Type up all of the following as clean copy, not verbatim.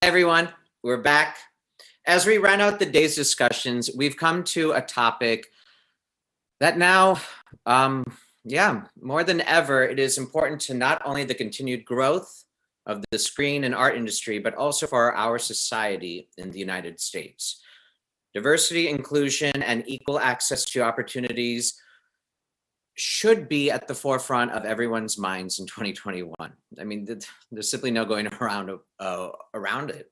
Everyone, we're back. As we round out the day's discussions, we've come to a topic that now, more than ever, it is important to not only the continued growth of the screen and art industry, but also for our society in the United States. Diversity, inclusion, and equal access to opportunities should be at the forefront of everyone's minds in 2021. I mean, there's simply no going around it.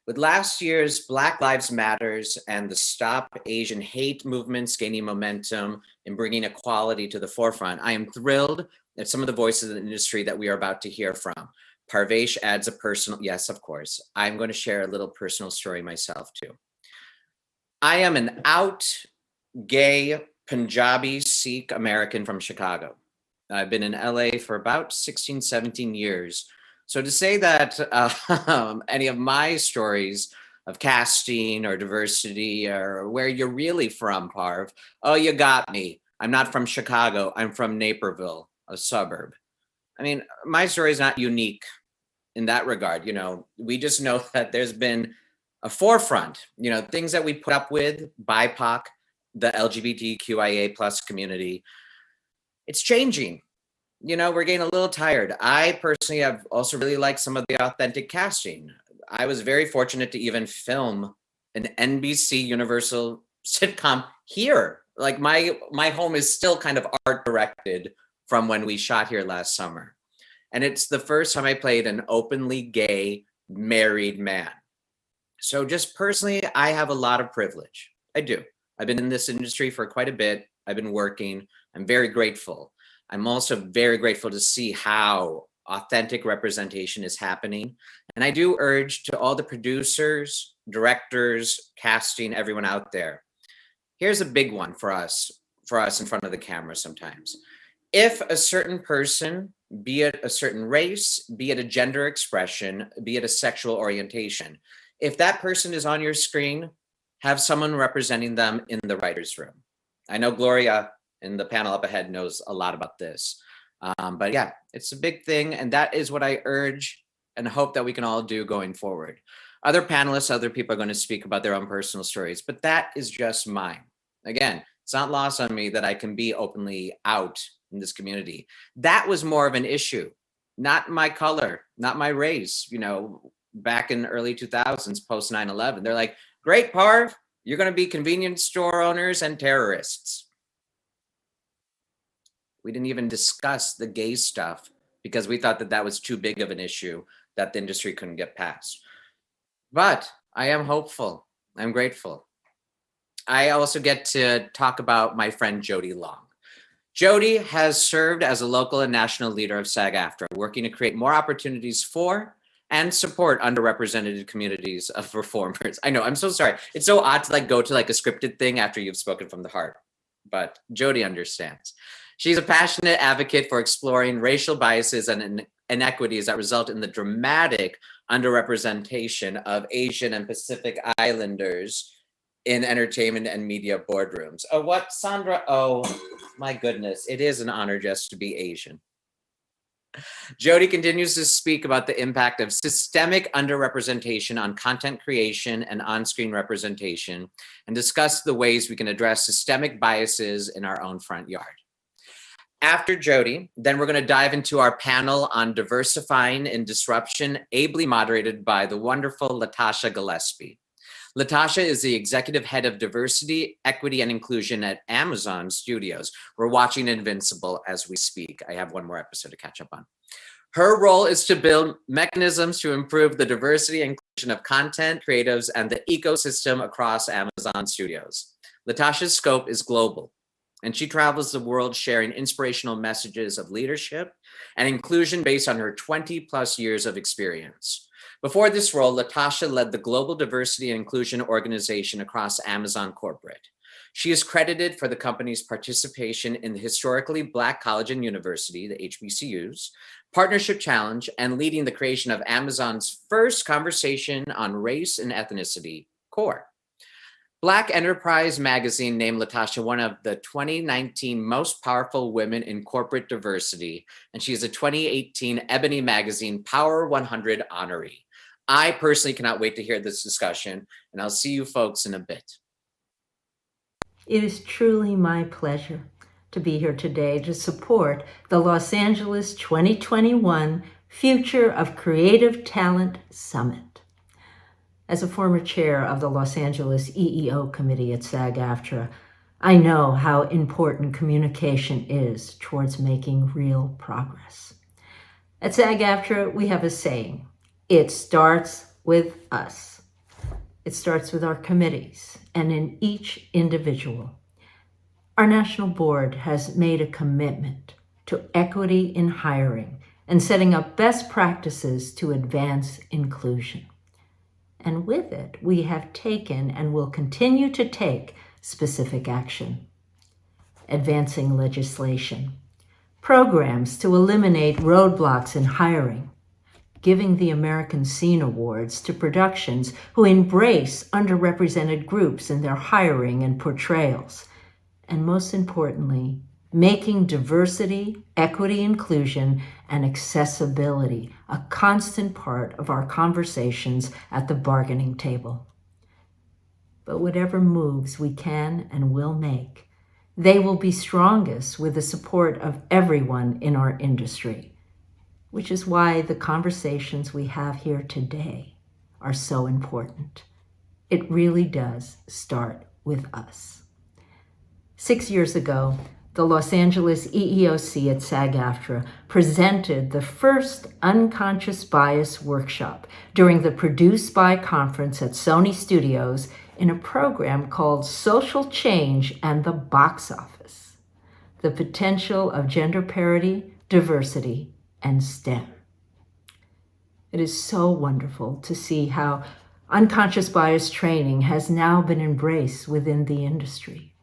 With last year's Black Lives Matters and the Stop Asian Hate movements gaining momentum and bringing equality to the forefront, I am thrilled at some of the voices of the industry that we are about to hear from. Parvesh adds a personal, yes, of course. I'm going to share a little personal story myself too. I am an out gay Punjabi Sikh American from Chicago. I've been in LA for about 16, 17 years. So to say that any of my stories of casting or diversity or where you're really from, Parv, oh, you got me. I'm not from Chicago. I'm from Naperville, a suburb. I mean, my story is not unique in that regard. You know, we just know that there's been a forefront, you know, things that we put up with, BIPOC, the LGBTQIA plus community. It's changing. You know, we're getting a little tired. I personally have also really liked some of the authentic casting. I was very fortunate to even film an NBC Universal sitcom here. Like my home is still kind of art directed from when we shot here last summer. And it's the first time I played an openly gay married man. So just personally, I have a lot of privilege. I do. I've been in this industry for quite a bit. I've been working. I'm very grateful. I'm also very grateful to see how authentic representation is happening. And I do urge to all the producers, directors, casting, everyone out there. Here's a big one for us in front of the camera sometimes. If a certain person, be it a certain race, be it a gender expression, be it a sexual orientation, if that person is on your screen, have someone representing them in the writer's room. I know Gloria in the panel up ahead knows a lot about this. But yeah, it's a big thing. And that is what I urge and hope that we can all do going forward. Other panelists, other people are going to speak about their own personal stories, but that is just mine. Again, it's not lost on me that I can be openly out in this community. That was more of an issue, not my color, not my race. You know, back in the early 2000s, post 9/11, they're like, great, Parv, you're going to be convenience store owners and terrorists. We didn't even discuss the gay stuff because we thought that that was too big of an issue that the industry couldn't get past. But I am hopeful. I'm grateful. I also get to talk about my friend Jody Long. Jody has served as a local and national leader of SAG-AFTRA, working to create more opportunities for and support underrepresented communities of performers. I know, I'm so sorry. It's so odd to go to a scripted thing after you've spoken from the heart, but Jody understands. She's a passionate advocate for exploring racial biases and inequities that result in the dramatic underrepresentation of Asian and Pacific Islanders in entertainment and media boardrooms. Oh, what, Sandra? Oh, my goodness. It is an honor just to be Asian. Jody continues to speak about the impact of systemic underrepresentation on content creation and on-screen representation, and discuss the ways we can address systemic biases in our own front yard. After Jody, then we're going to dive into our panel on diversifying in disruption, ably moderated by the wonderful Latasha Gillespie. Latasha is the executive head of diversity, equity, and inclusion at Amazon Studios. We're watching Invincible as we speak. I have one more episode to catch up on. Her role is to build mechanisms to improve the diversity and inclusion of content, creatives, and the ecosystem across Amazon Studios. Latasha's scope is global, and she travels the world sharing inspirational messages of leadership and inclusion based on her 20+ years of experience. Before this role, Latasha led the Global Diversity and Inclusion Organization across Amazon Corporate. She is credited for the company's participation in the Historically Black College and University, the HBCUs, Partnership Challenge, and leading the creation of Amazon's first conversation on race and ethnicity, CORE. Black Enterprise magazine named Latasha one of the 2019 most powerful women in corporate diversity, and she is a 2018 Ebony magazine Power 100 honoree. I personally cannot wait to hear this discussion, and I'll see you folks in a bit. It is truly my pleasure to be here today to support the Los Angeles 2021 Future of Creative Talent Summit. As a former chair of the Los Angeles EEO committee at SAG-AFTRA, I know how important communication is towards making real progress. At SAG-AFTRA, we have a saying, it starts with us. It starts with our committees and in each individual. Our national board has made a commitment to equity in hiring and setting up best practices to advance inclusion. And with it, we have taken and will continue to take specific action. Advancing legislation, programs to eliminate roadblocks in hiring, giving the American Scene Awards to productions who embrace underrepresented groups in their hiring and portrayals, and most importantly, making diversity, equity, inclusion, and accessibility a constant part of our conversations at the bargaining table. But whatever moves we can and will make, they will be strongest with the support of everyone in our industry, which is why the conversations we have here today are so important. It really does start with us. 6 years ago, the Los Angeles EEOC at SAG-AFTRA presented the first unconscious bias workshop during the Produce By conference at Sony Studios in a program called Social Change and the Box Office: The Potential of Gender Parity, Diversity, and STEM. It is so wonderful to see how unconscious bias training has now been embraced within the industry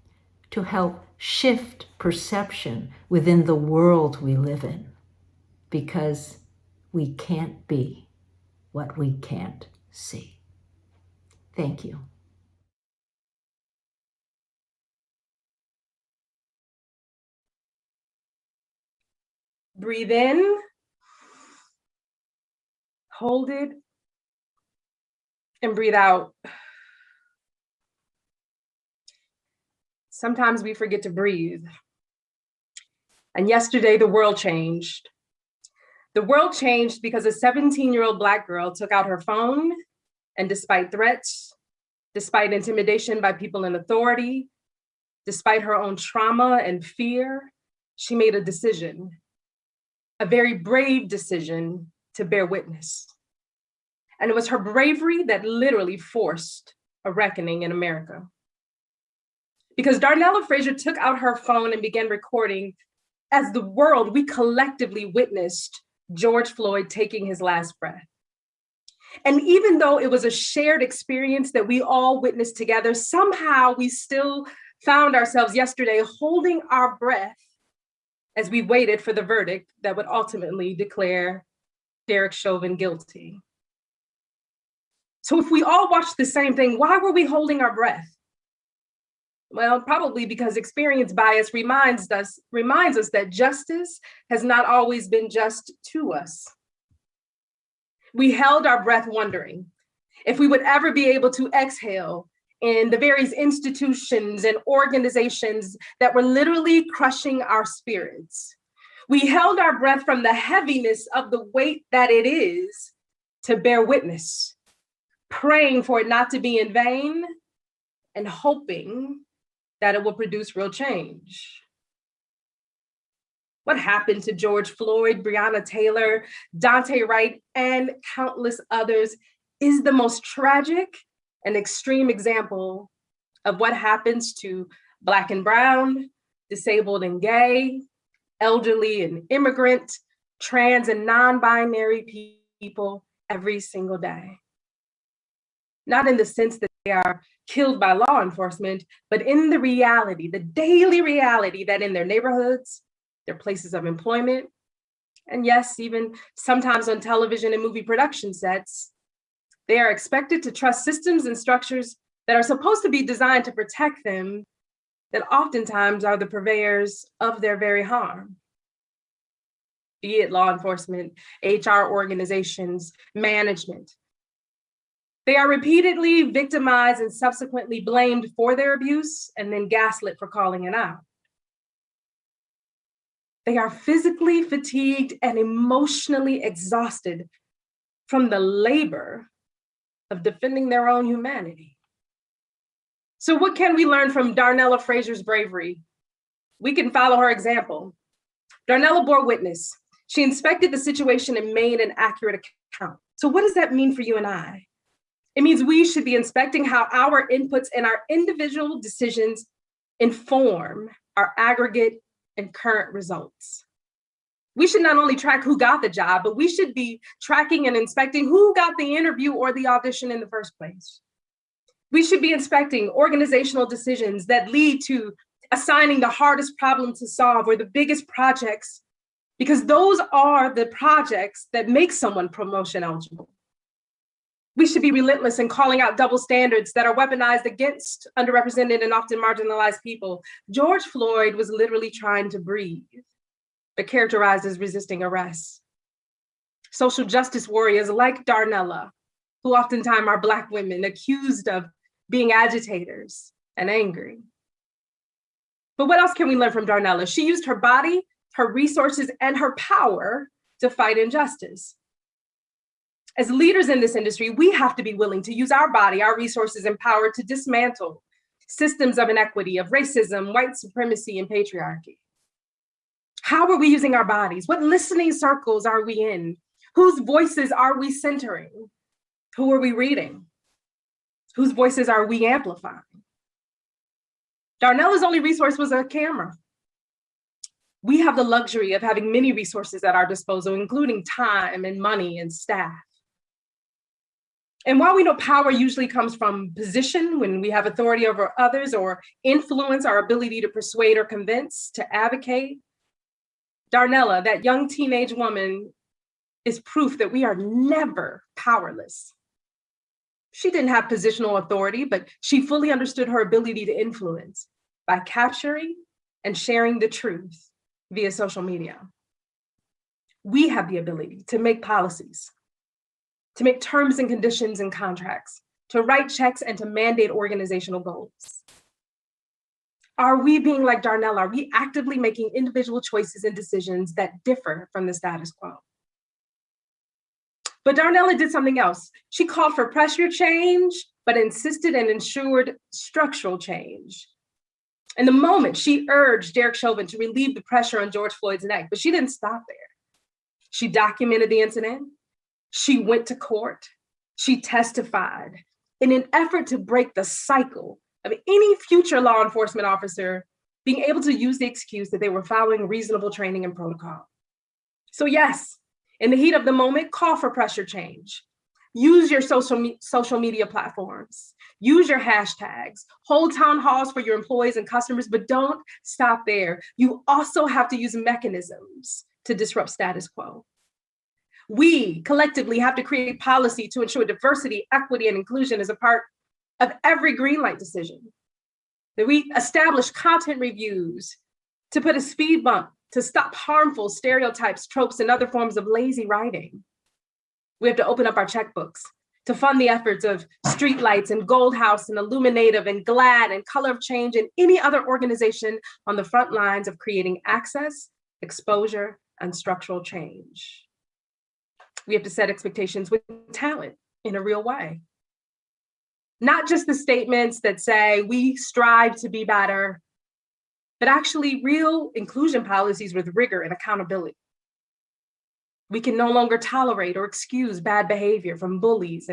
to help shift perception within the world we live in, because we can't be what we can't see. Thank you. Breathe in, hold it, and breathe out. Sometimes we forget to breathe. And yesterday, the world changed. The world changed because a 17-year-old Black girl took out her phone, and despite threats, despite intimidation by people in authority, despite her own trauma and fear, she made a decision, a very brave decision, to bear witness. And it was her bravery that literally forced a reckoning in America. Because Darnella Frazier took out her phone and began recording as the world, we collectively witnessed George Floyd taking his last breath. And even though it was a shared experience that we all witnessed together, somehow we still found ourselves yesterday holding our breath as we waited for the verdict that would ultimately declare Derek Chauvin guilty. So if we all watched the same thing, why were we holding our breath? Well, probably because experience bias reminds us that justice has not always been just to us. We held our breath wondering if we would ever be able to exhale in the various institutions and organizations that were literally crushing our spirits. We held our breath from the heaviness of the weight that it is to bear witness, praying for it not to be in vain and hoping that it will produce real change. What happened to George Floyd, Breonna Taylor, Dante Wright, and countless others is the most tragic and extreme example of what happens to Black and brown, disabled and gay, elderly and immigrant, trans and non-binary people every single day. Not in the sense that they are killed by law enforcement, but in the reality, the daily reality that in their neighborhoods, their places of employment, and yes, even sometimes on television and movie production sets, they are expected to trust systems and structures that are supposed to be designed to protect them, that oftentimes are the purveyors of their very harm. Be it law enforcement, HR organizations, management, They are repeatedly victimized and subsequently blamed for their abuse and then gaslit for calling it out. They are physically fatigued and emotionally exhausted from the labor of defending their own humanity. So what can we learn from Darnella Fraser's bravery? We can follow her example. Darnella bore witness. She inspected the situation and made an accurate account. So what does that mean for you and I? It means we should be inspecting how our inputs and our individual decisions inform our aggregate and current results. We should not only track who got the job, but we should be tracking and inspecting who got the interview or the audition in the first place. We should be inspecting organizational decisions that lead to assigning the hardest problem to solve or the biggest projects, because those are the projects that make someone promotion eligible. We should be relentless in calling out double standards that are weaponized against underrepresented and often marginalized people. George Floyd was literally trying to breathe, but characterized as resisting arrest. Social justice warriors like Darnella, who oftentimes are Black women accused of being agitators and angry. But what else can we learn from Darnella? She used her body, her resources, and her power to fight injustice. As leaders in this industry, we have to be willing to use our body, our resources, and power to dismantle systems of inequity, of racism, white supremacy, and patriarchy. How are we using our bodies? What listening circles are we in? Whose voices are we centering? Who are we reading? Whose voices are we amplifying? Darnella's only resource was a camera. We have the luxury of having many resources at our disposal, including time and money and staff. And while we know power usually comes from position, when we have authority over others or influence, our ability to persuade or convince, to advocate, Darnella, that young teenage woman, is proof that we are never powerless. She didn't have positional authority, but she fully understood her ability to influence by capturing and sharing the truth via social media. We have the ability to make policies, to make terms and conditions and contracts, to write checks, and to mandate organizational goals. Are we being like Darnella? Are we actively making individual choices and decisions that differ from the status quo? But Darnella did something else. She called for pressure change, but insisted and ensured structural change. In the moment, she urged Derek Chauvin to relieve the pressure on George Floyd's neck, but she didn't stop there. She documented the incident. She went to court. She testified in an effort to break the cycle of any future law enforcement officer being able to use the excuse that they were following reasonable training and protocol. So yes, in the heat of the moment, call for pressure change. Use your social media platforms. Use your hashtags. Hold town halls for your employees and customers, but don't stop there. You also have to use mechanisms to disrupt status quo. We collectively have to create policy to ensure diversity, equity, and inclusion is a part of every green light decision. That we establish content reviews to put a speed bump to stop harmful stereotypes, tropes, and other forms of lazy writing. We have to open up our checkbooks to fund the efforts of Streetlights and Gold House and Illuminative and GLAAD and Color of Change and any other organization on the front lines of creating access, exposure, and structural change. We have to set expectations with talent in a real way. Not just the statements that say we strive to be better, but actually real inclusion policies with rigor and accountability. We can no longer tolerate or excuse bad behavior from bullies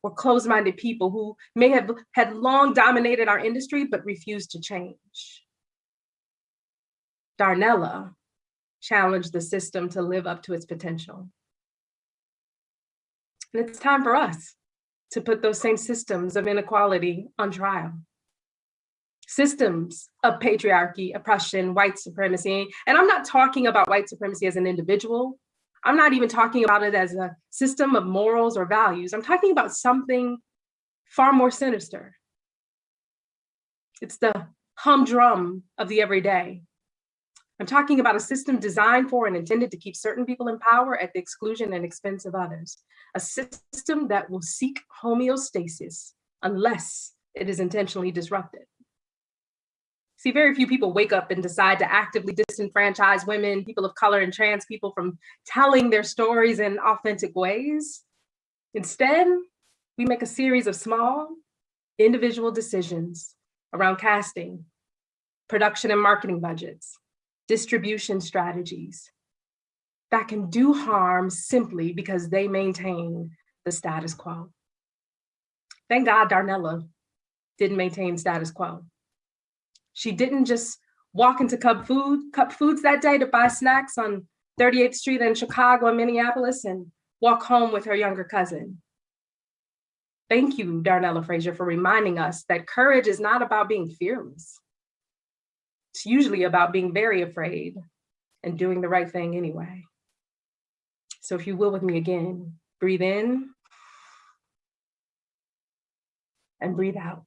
or closed-minded people who may have had long dominated our industry but refused to change. Darnella challenged the system to live up to its potential. And it's time for us to put those same systems of inequality on trial. Systems of patriarchy, oppression, white supremacy. And I'm not talking about white supremacy as an individual. I'm not even talking about it as a system of morals or values. I'm talking about something far more sinister. It's the humdrum of the everyday. I'm talking about a system designed for and intended to keep certain people in power at the exclusion and expense of others. A system that will seek homeostasis unless it is intentionally disrupted. See, very few people wake up and decide to actively disenfranchise women, people of color, and trans people from telling their stories in authentic ways. Instead, we make a series of small, individual decisions around casting, production and marketing budgets, distribution strategies that can do harm simply because they maintain the status quo. Thank God Darnella didn't maintain status quo. She didn't just walk into Cup Foods that day to buy snacks on 38th Street in Chicago and Minneapolis and walk home with her younger cousin. Thank you, Darnella Frazier, for reminding us that courage is not about being fearless. It's usually about being very afraid and doing the right thing anyway. So if you will with me again, breathe in and breathe out.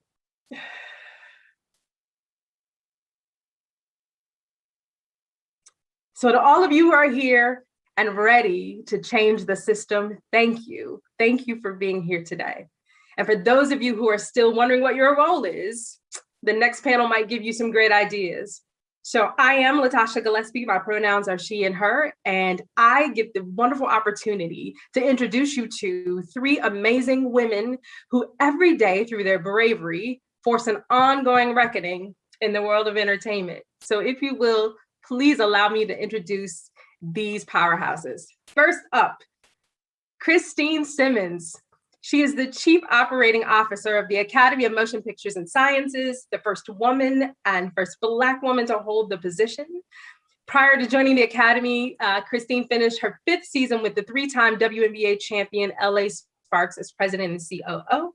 So to all of you who are here and ready to change the system, thank you. Thank you for being here today. And for those of you who are still wondering what your role is, the next panel might give you some great ideas. So I am Latasha Gillespie. My pronouns are she and her, and I get the wonderful opportunity to introduce you to three amazing women who every day through their bravery force an ongoing reckoning in the world of entertainment. So if you will, please allow me to introduce these powerhouses. First up, Christine Simmons. She is the Chief Operating Officer of the Academy of Motion Pictures and Sciences, the first woman and first Black woman to hold the position. Prior to joining the Academy, Christine finished her 5th season with the 3-time WNBA champion LA Sparks as president and COO.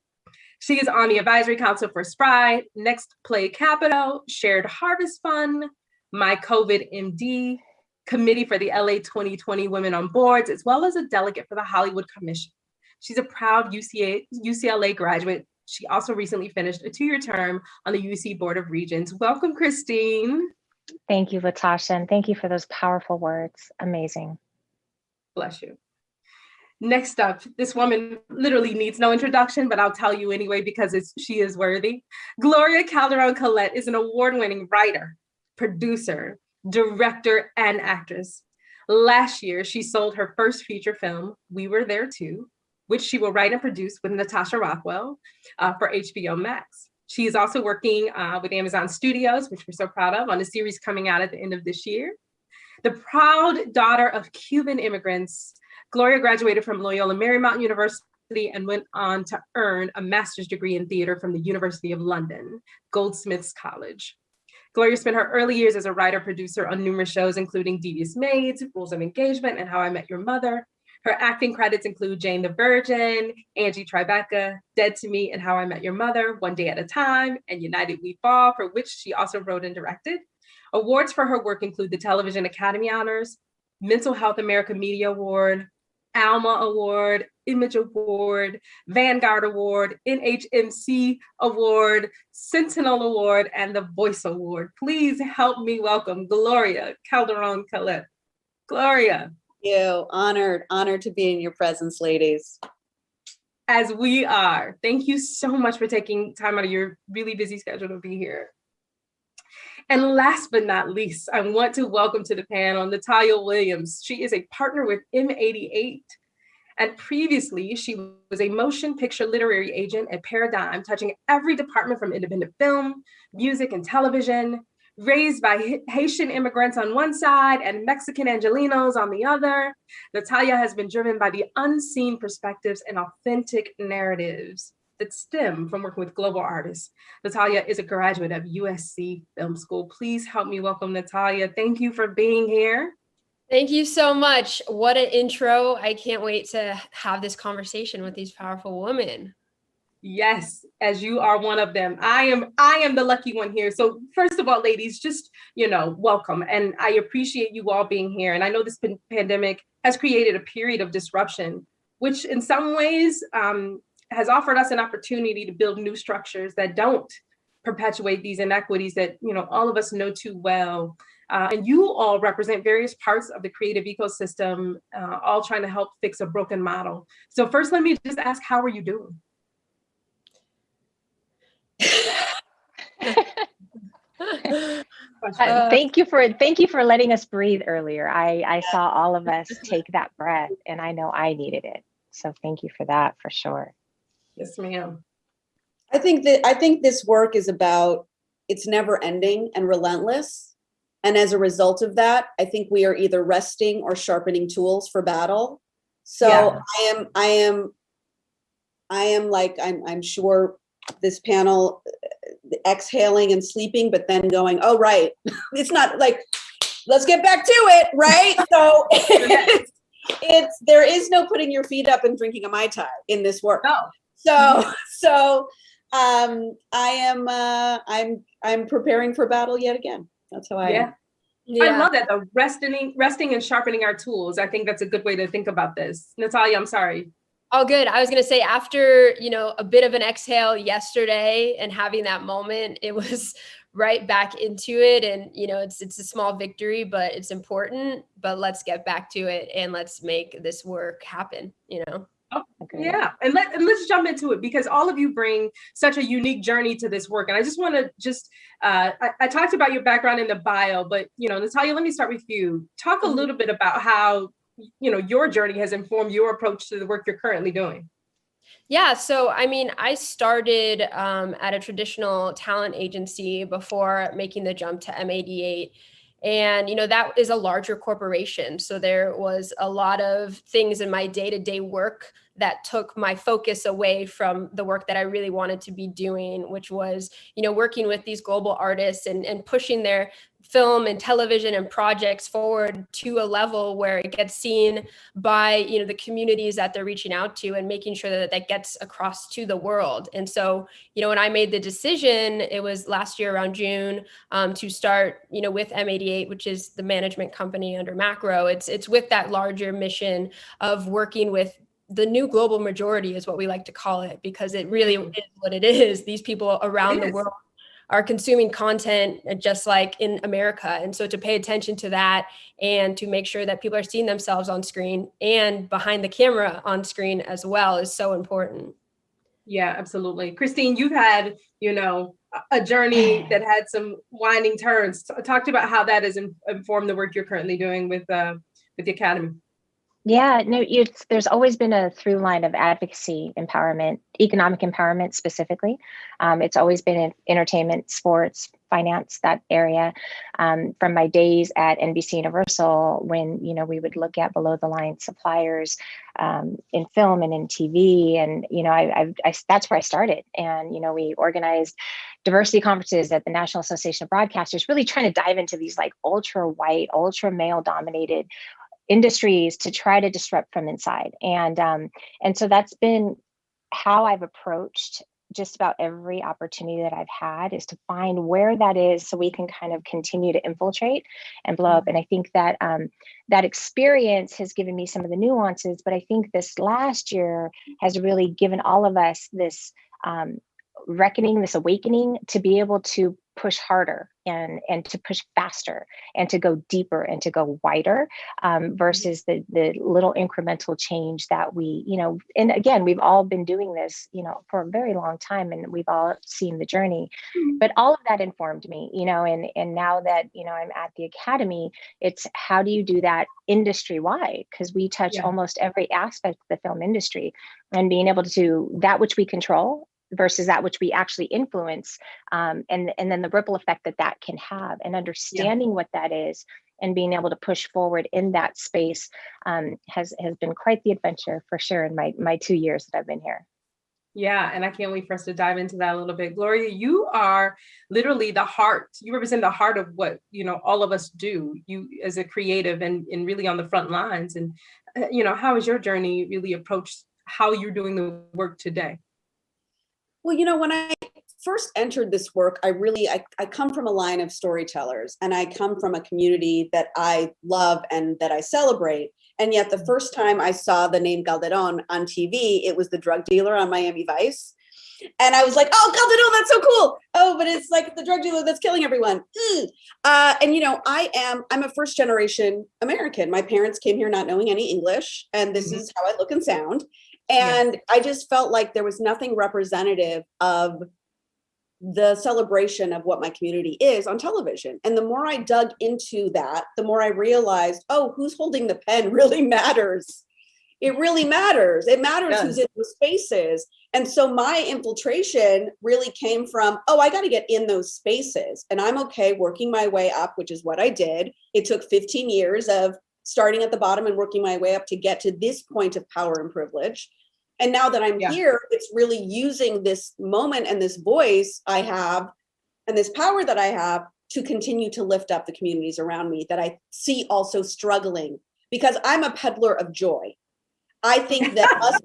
She is on the advisory council for SPRY, Next Play Capital, Shared Harvest Fund, My COVID MD, committee for the LA2020 Women on Boards, as well as a delegate for the Hollywood Commission. She's a proud UCLA graduate. She also recently finished a 2-year term on the UC Board of Regents. Welcome, Christine. Thank you, Latasha, and thank you for those powerful words. Amazing. Bless you. Next up, this woman literally needs no introduction, but I'll tell you anyway because she is worthy. Gloria Calderon-Collette is an award-winning writer, producer, director, and actress. Last year, she sold her first feature film, We Were There Too, which she will write and produce with Natasha Rothwell for HBO Max. She is also working with Amazon Studios, which we're so proud of, on a series coming out at the end of this year. The proud daughter of Cuban immigrants, Gloria graduated from Loyola Marymount University and went on to earn a master's degree in theater from the University of London, Goldsmiths College. Gloria spent her early years as a writer-producer on numerous shows, including Devious Maids, Rules of Engagement, and How I Met Your Mother. Her acting credits include Jane the Virgin, Angie Tribeca, Dead to Me, and How I Met Your Mother, One Day at a Time, and United We Fall, for which she also wrote and directed. Awards for her work include the Television Academy Honors, Mental Health America Media Award, Alma Award, Image Award, Vanguard Award, NHMC Award, Sentinel Award, and the Voice Award. Please help me welcome Gloria Calderon-Collette. Gloria. You. Honored to be in your presence, ladies. As we are. Thank you so much for taking time out of your really busy schedule to be here. And last but not least, I want to welcome to the panel Natalia Williams. She is a partner with M88. And previously, she was a motion picture literary agent at Paradigm, touching every department from independent film, music, and television. Raised by Haitian immigrants on one side and Mexican Angelinos on the other, Natalia has been driven by the unseen perspectives and authentic narratives that stem from working with global artists. Natalia is a graduate of USC Film School. Please help me welcome Natalia. Thank you for being here. Thank you so much. What an intro. I can't wait to have this conversation with these powerful women. Yes, as you are one of them. I am the lucky one here. So first of all, ladies, just, welcome. And I appreciate you all being here. And I know this pandemic has created a period of disruption, which in some ways has offered us an opportunity to build new structures that don't perpetuate these inequities that, all of us know too well. And you all represent various parts of the creative ecosystem, all trying to help fix a broken model. So first, let me just ask, how are you doing? Thank you for letting us breathe earlier. I saw all of us take that breath, and I know I needed it. So thank you for that, for sure. Yes, ma'am. I think this work is about, it's never ending and relentless. And as a result of that, I think we are either resting or sharpening tools for battle. So yeah. I am like, I'm sure this panel exhaling and sleeping, but then going, oh, right. It's not like, let's get back to it. Right. So there is no putting your feet up and drinking a Mai Tai in this work. No. So I'm preparing for battle yet again. That's how I am. Yeah. I love that though. Resting and sharpening our tools. I think that's a good way to think about this. Natalia, I'm sorry. Oh, good. I was going to say, after, a bit of an exhale yesterday and having that moment, it was right back into it. And, it's a small victory, but it's important. But let's get back to it and let's make this work happen, Oh, yeah. And let's jump into it, because all of you bring such a unique journey to this work. And I just want to I talked about your background in the bio, but, Natalia, let me start with you. Talk a little bit about how, your journey has informed your approach to the work you're currently doing. Yeah. So, I started at a traditional talent agency before making the jump to M88. And, that is a larger corporation. So there was a lot of things in my day-to-day work that took my focus away from the work that I really wanted to be doing, which was, working with these global artists and pushing their film and television and projects forward to a level where it gets seen by, the communities that they're reaching out to, and making sure that that gets across to the world. And so, when I made the decision, it was last year around June, to start, with M88, which is the management company under Macro. It's with that larger mission of working with the new global majority, is what we like to call it, because it really is what it is. These people around the world are consuming content just like in America. And so to pay attention to that and to make sure that people are seeing themselves on screen and behind the camera on screen as well is so important. Yeah, absolutely. Christine, you've had, a journey that had some winding turns. Talk about how that has informed the work you're currently doing with the Academy. Yeah, no, there's always been a through line of advocacy, empowerment, economic empowerment specifically. It's always been in entertainment, sports, finance, that area. From my days at NBC Universal, when we would look at below the line suppliers in film and in TV, and I that's where I started. And we organized diversity conferences at the National Association of Broadcasters, really trying to dive into these like ultra white, ultra male dominated industries to try to disrupt from inside. And so that's been how I've approached just about every opportunity that I've had, is to find where that is so we can kind of continue to infiltrate and blow up. And I think that that experience has given me some of the nuances, but I think this last year has really given all of us this reckoning, this awakening to be able to push harder and to push faster and to go deeper and to go wider, versus the little incremental change that we, and again, we've all been doing this, for a very long time, and we've all seen the journey, but all of that informed me, and now that, I'm at the Academy, it's how do you do that industry wide? Because we touch almost every aspect of the film industry, and being able to do that which we control versus that which we actually influence, and then the ripple effect that can have, and understanding what that is and being able to push forward in that space has been quite the adventure for sure in my 2 years that I've been here. Yeah, and I can't wait for us to dive into that a little bit. Gloria, you are literally the heart. You represent the heart of what, all of us do, you as a creative and really on the front lines. And, how has your journey really approached how you're doing the work today? Well, when I first entered this work, I come from a line of storytellers, and I come from a community that I love and that I celebrate. And yet the first time I saw the name Calderon on TV, it was the drug dealer on Miami Vice. And I was like, oh, Calderon, that's so cool. Oh, but it's like the drug dealer that's killing everyone. And I'm a first generation American. My parents came here not knowing any English, and this is how I look and sound. And I just felt like there was nothing representative of the celebration of what my community is on television. And the more I dug into that, the more I realized, oh, who's holding the pen really matters. It really matters. It matters who's in those spaces. And so my infiltration really came from, oh, I got to get in those spaces. And I'm okay working my way up, which is what I did. It took 15 years of starting at the bottom and working my way up to get to this point of power and privilege. And now that I'm here, it's really using this moment and this voice I have and this power that I have to continue to lift up the communities around me that I see also struggling, because I'm a peddler of joy. I think that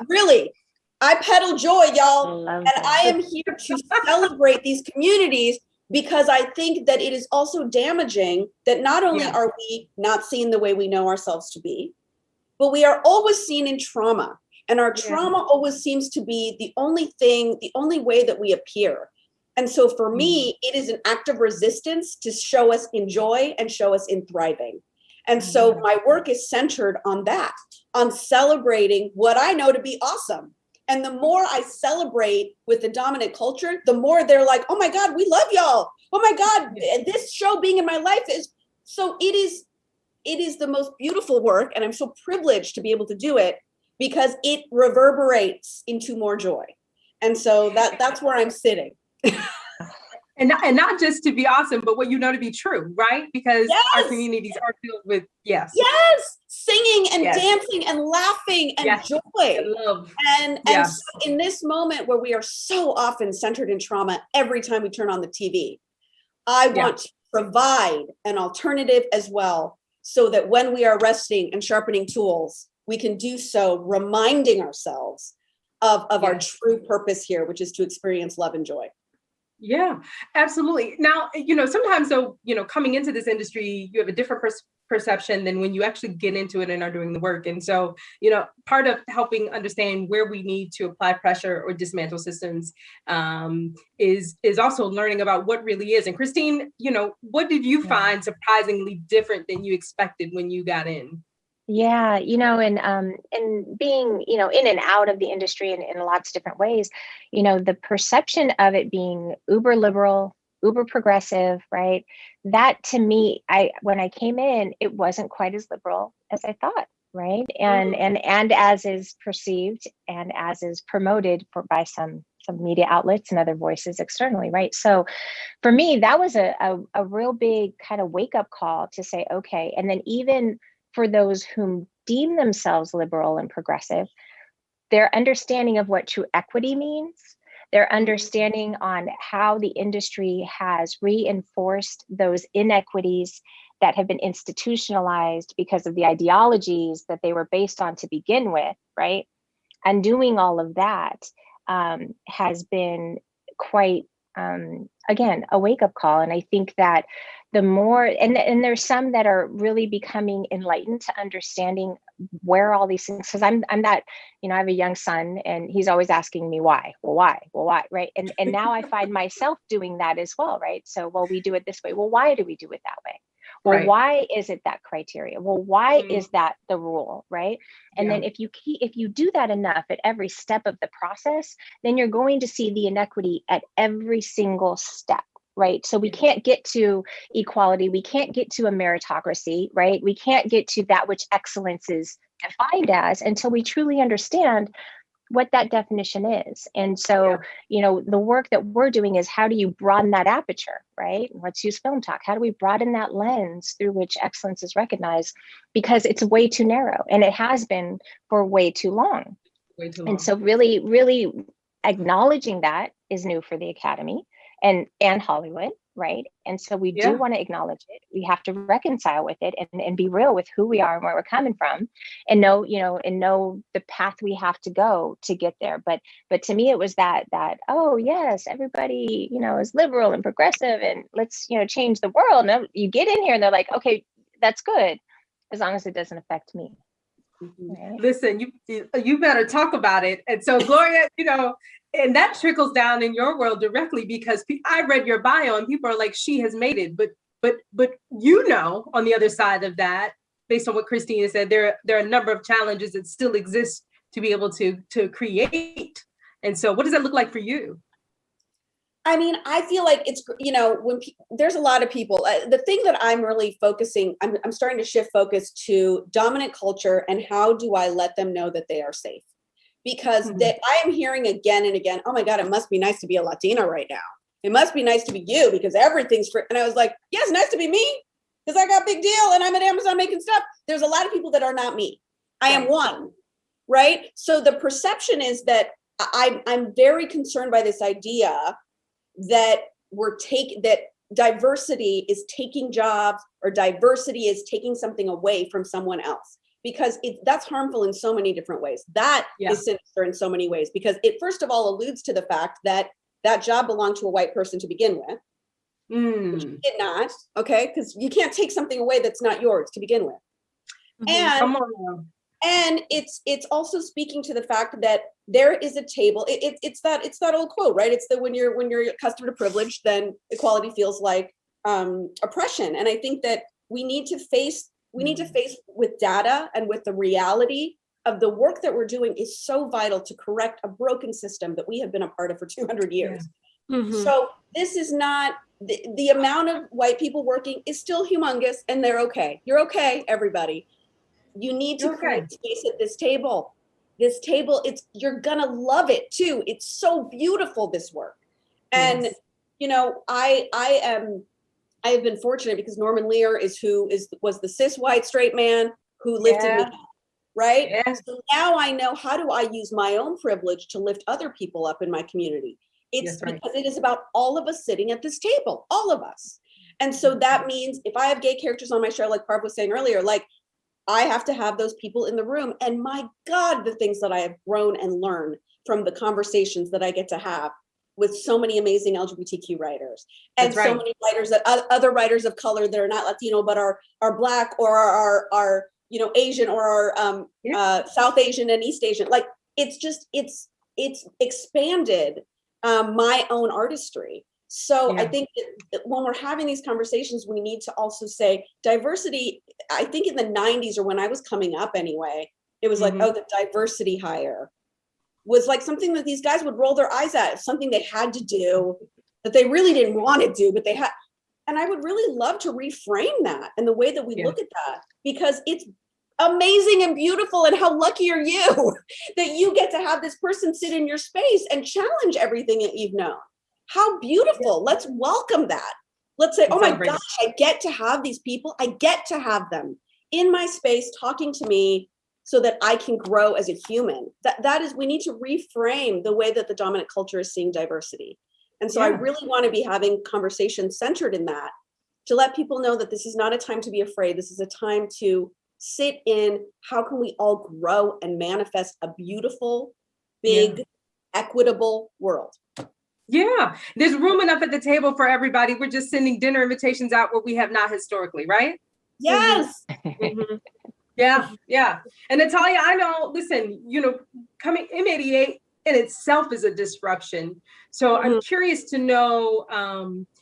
really, I peddle joy, y'all. And I am here to celebrate these communities, because I think that it is also damaging that not only are we not seen the way we know ourselves to be, but we are always seen in trauma. And our trauma always seems to be the only way that we appear. And so for me, it is an act of resistance to show us in joy and show us in thriving. And so my work is centered on that, on celebrating what I know to be awesome. And the more I celebrate with the dominant culture, the more they're like, oh my God, we love y'all. Oh my God, this show being in my life is, so it is the most beautiful work. And I'm so privileged to be able to do it, because it reverberates into more joy. And so that's where I'm sitting. And not just to be awesome, but what you know to be true, right? Because our communities are filled with, singing and dancing and laughing and joy. And love. And so in this moment where we are so often centered in trauma every time we turn on the TV, I want to provide an alternative as well, so that when we are resting and sharpening tools, we can do so reminding ourselves of our true purpose here, which is to experience love and joy. Yeah, absolutely. Now, sometimes though, coming into this industry, you have a different perception than when you actually get into it and are doing the work. And so, part of helping understand where we need to apply pressure or dismantle systems is also learning about what really is. And Christine, what did you find surprisingly different than you expected when you got in? Yeah, and being, in and out of the industry in lots of different ways, the perception of it being uber liberal, uber progressive, right? That to me, when I came in, it wasn't quite as liberal as I thought, right? And as is perceived and as is promoted by some media outlets and other voices externally, right? So for me, that was a real big kind of wake up call to say, okay, and then even for those whom deem themselves liberal and progressive, their understanding of what true equity means, their understanding on how the industry has reinforced those inequities that have been institutionalized because of the ideologies that they were based on to begin with, right? And doing all of that has been quite, again, a wake-up call. And I think that the more, and there's some that are really becoming enlightened to understanding where all these things, because I'm that, I have a young son and he's always asking me why, right? And now I find myself doing that as well, right? So, well, we do it this way. Well, why do we do it that way? Well, why is it that criteria? Well, why is that the rule, right? And then if you do that enough at every step of the process, then you're going to see the inequity at every single step. Right. So we can't get to equality. We can't get to a meritocracy, right? We can't get to that which excellence is defined as until we truly understand what that definition is. And so, the work that we're doing is, how do you broaden that aperture, right? Let's use film talk. How do we broaden that lens through which excellence is recognized? Because it's way too narrow, and it has been for way too long. And so really, really acknowledging that is new for the Academy and Hollywood, right? And so we do want to acknowledge it. We have to reconcile with it and be real with who we are and where we're coming from, and know the path we have to go to get there. But to me, it was that, oh yes, everybody, is liberal and progressive and let's, change the world. And you get in here and they're like, okay, that's good, as long as it doesn't affect me. Right. Listen, you better talk about it. And so Gloria, And that trickles down in your world directly, because I read your bio and people are like, she has made it. But you know, on the other side of that, based on what Christina said, there are a number of challenges that still exist to be able to create. And so what does that look like for you? I mean, I feel like it's, you know, when there's a lot of people, the thing that I'm really focusing, I'm starting to shift focus to dominant culture and how do I let them know that they are safe? Because I am hearing again and again, oh my God, it must be nice to be a Latina right now. It must be nice to be you because everything's free. And I was like, yeah, it's nice to be me because I got big deal and I'm at Amazon making stuff. There's a lot of people that are not me. I am one, right? So the perception is that I'm very concerned by this idea that that diversity is taking jobs or diversity is taking something away from someone else, because that's harmful in so many different ways. That is sinister in so many ways, because it first of all alludes to the fact that that job belonged to a white person to begin with. Which it did not, okay? Because you can't take something away that's not yours to begin with. And it's also speaking to the fact that there is a table. It's that old quote, right? It's that when you're accustomed to privilege, then equality feels like oppression. And I think that we need to face with data and with the reality of the work that we're doing is so vital to correct a broken system that we have been a part of for 200 years. So this is not the amount of white people working is still humongous, and they're okay. You're okay, everybody. You need to create space at this table. This table, you're gonna love it too. It's so beautiful, this work. And you know, I have been fortunate because Norman Lear was the cis white straight man who lifted me up, right? So now I know, how do I use my own privilege to lift other people up in my community? It's because it is about all of us sitting at this table, all of us. And so that means if I have gay characters on my show, like Barb was saying earlier, like I have to have those people in the room. And my God, the things that I have grown and learned from the conversations that I get to have with so many amazing LGBTQ writers and so many writers that other writers of color that are not Latino, but are Black or are you know, Asian or are South Asian and East Asian. Like it's expanded my own artistry. So I think that when we're having these conversations, we need to also say diversity. I think in the 90s, or when I was coming up anyway, it was like, oh, the diversity hire was like something that these guys would roll their eyes at, something they had to do that they really didn't want to do, but they had. And I would really love to reframe that and the way that we look at that, because it's amazing and beautiful. And how lucky are you that you get to have this person sit in your space and challenge everything that you've known? How beautiful. Let's welcome that. Let's say, oh my gosh, I get to have these people. I get to have them in my space talking to me so that I can grow as a human. That is, we need to reframe the way that the dominant culture is seeing diversity. And so I really want to be having conversations centered in that, to let people know that this is not a time to be afraid. This is a time to sit in, how can we all grow and manifest a beautiful, big, equitable world? Yeah, there's room enough at the table for everybody. We're just sending dinner invitations out where we have not historically, right? Yes. Yeah. And Natalia, I know, listen, you know, coming M88 in itself is a disruption. So I'm curious to know,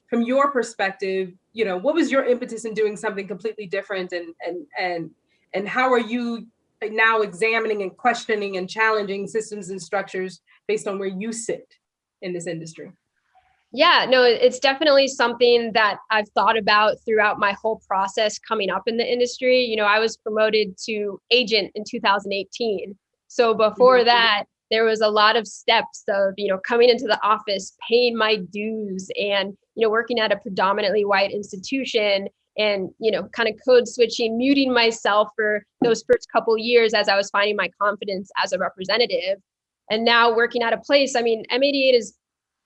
from your perspective, you know, what was your impetus in doing something completely different, and how are you now examining and questioning and challenging systems and structures based on where you sit in this industry? Yeah, no, it's definitely something that I've thought about throughout my whole process coming up in the industry. You know, I was promoted to agent in 2018. So before that, there was a lot of steps of, you know, coming into the office, paying my dues, and, you know, working at a predominantly white institution, and, you know, kind of code switching, muting myself for those first couple years as I was finding my confidence as a representative. And now working at a place, I mean, M88 is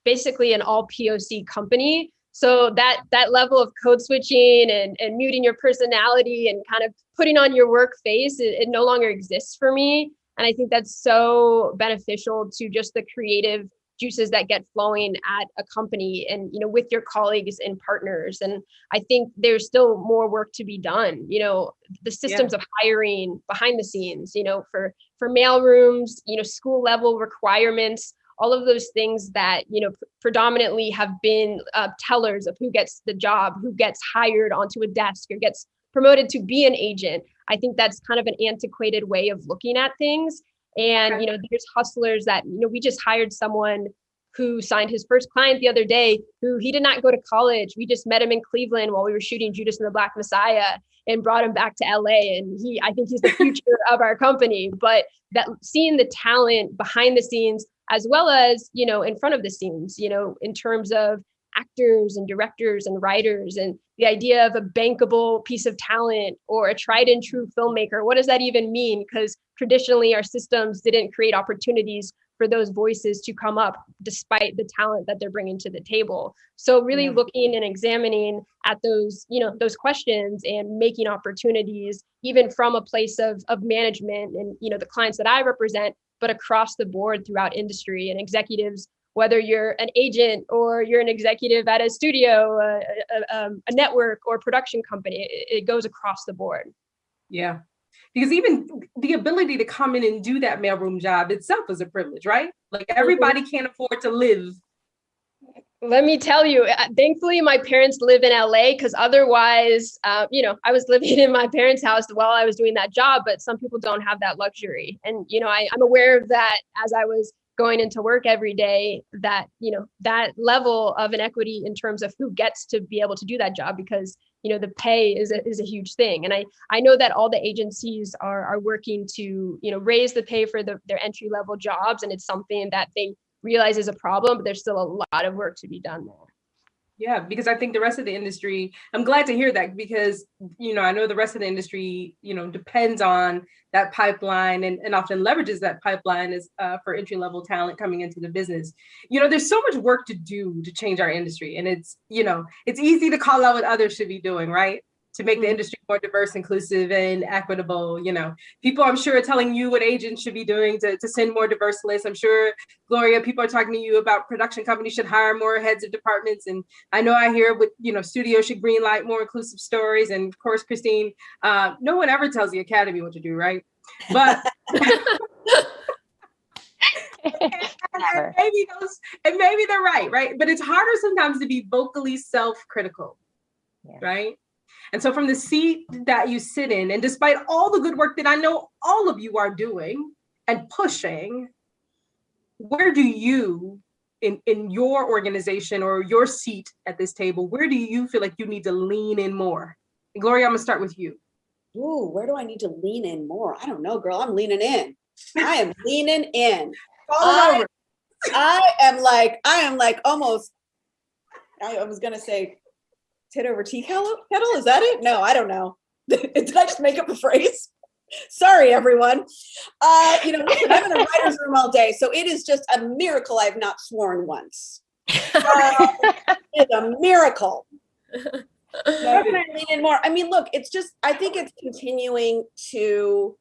basically an all POC company. So that level of code switching and muting your personality and kind of putting on your work face, it no longer exists for me. And I think that's so beneficial to just the creative juices that get flowing at a company and, you know, with your colleagues and partners. And I think there's still more work to be done. You know, the systems of hiring behind the scenes, you know, for mail rooms, you know, school level requirements, all of those things that, predominantly have been tellers of who gets the job, who gets hired onto a desk or gets promoted to be an agent. I think that's kind of an antiquated way of looking at things. And, there's hustlers that, we just hired someone who signed his first client the other day, who he did not go to college. We just met him in Cleveland while we were shooting Judas and the Black Messiah and brought him back to LA. And I think he's the future of our company. But that seeing the talent behind the scenes, as well as, in front of the scenes, in terms of actors and directors and writers, and the idea of a bankable piece of talent or a tried and true filmmaker. What does that even mean? Because traditionally our systems didn't create opportunities for those voices to come up despite the talent that they're bringing to the table. So really looking and examining at those, those questions and making opportunities, even from a place of management and, the clients that I represent, but across the board throughout industry and executives, whether you're an agent or you're an executive at a studio, a network or production company, it goes across the board. Yeah. Because even the ability to come in and do that mailroom job itself is a privilege, right? Like everybody can't afford to live. Let me tell you, thankfully, my parents live in LA, because otherwise, I was living in my parents' house while I was doing that job, but some people don't have that luxury. And, I'm aware of that as I was going into work every day, that, that level of inequity in terms of who gets to be able to do that job, because the pay is a huge thing. And I know that all the agencies are working to, raise the pay for their entry level jobs. And it's something that they realize is a problem, but there's still a lot of work to be done there. Yeah, because I think the rest of the industry, I'm glad to hear that, because, I know the rest of the industry, depends on that pipeline and often leverages that pipeline as for entry level talent coming into the business. There's so much work to do to change our industry. And it's easy to call out what others should be doing, right? To make the industry more diverse, inclusive, and equitable. People, I'm sure, are telling you what agents should be doing to send more diverse lists. I'm sure, Gloria, people are talking to you about production companies should hire more heads of departments. And I know I hear with, studios should greenlight more inclusive stories. And of course, Christine, no one ever tells the Academy what to do, right? But and maybe they're right? But it's harder sometimes to be vocally self-critical, right? And so from the seat that you sit in, and despite all the good work that I know all of you are doing and pushing, where do you, in your organization or your seat at this table, where do you feel like you need to lean in more? And Gloria, I'm gonna start with you. Ooh, where do I need to lean in more? I don't know, girl. I'm leaning in. I am leaning in. I am like almost, I was gonna say, tit over tea kettle? Is that it? No, I don't know. Did I just make up a phrase? Sorry, everyone. Listen, I'm in a writer's room all day, so it is just a miracle I've not sworn once. It's a miracle. Where can I lean in more? I mean, look, it's just, I think it's continuing to,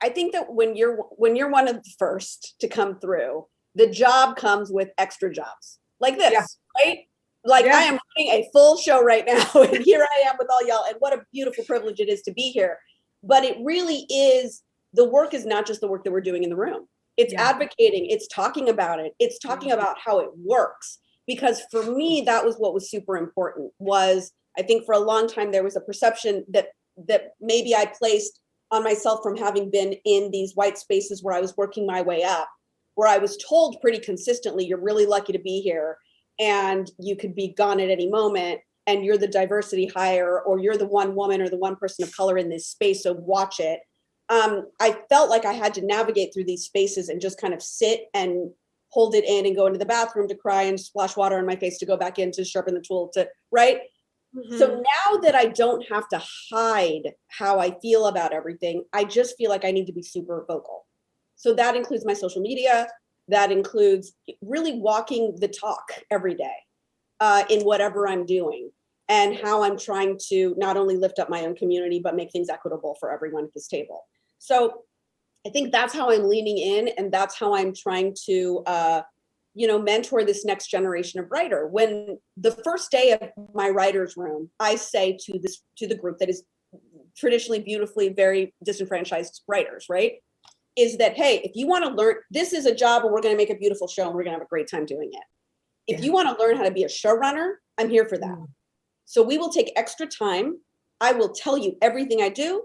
I think that when you're one of the first to come through, the job comes with extra jobs like this, right? Like I am running a full show right now, and here I am with all y'all, and what a beautiful privilege it is to be here. But it really is, the work is not just the work that we're doing in the room. It's advocating, it's talking about it, it's talking about how it works. Because for me, that was what was super important, was I think for a long time, there was a perception that maybe I placed on myself from having been in these white spaces where I was working my way up, where I was told pretty consistently, you're really lucky to be here, and you could be gone at any moment, and you're the diversity hire, or you're the one woman or the one person of color in this space, so watch it. I felt like I had to navigate through these spaces and just kind of sit and hold it in and go into the bathroom to cry and splash water on my face to go back in to sharpen the tool to, right? Mm-hmm. So now that I don't have to hide how I feel about everything, I just feel like I need to be super vocal. So that includes my social media. That includes really walking the talk every day in whatever I'm doing, and how I'm trying to not only lift up my own community, but make things equitable for everyone at this table. So I think that's how I'm leaning in, and that's how I'm trying to, mentor this next generation of writer. When the first day of my writer's room, I say to the group that is traditionally, beautifully, very disenfranchised writers, right? is that, hey, if you want to learn, this is a job and we're going to make a beautiful show and we're going to have a great time doing it. If you want to learn how to be a showrunner, I'm here for that. So we will take extra time. I will tell you everything I do.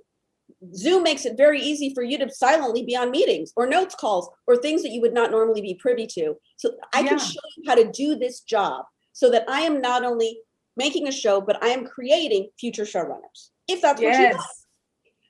Zoom makes it very easy for you to silently be on meetings or notes calls or things that you would not normally be privy to. So I can show you how to do this job so that I am not only making a show, but I am creating future showrunners, if that's what you want.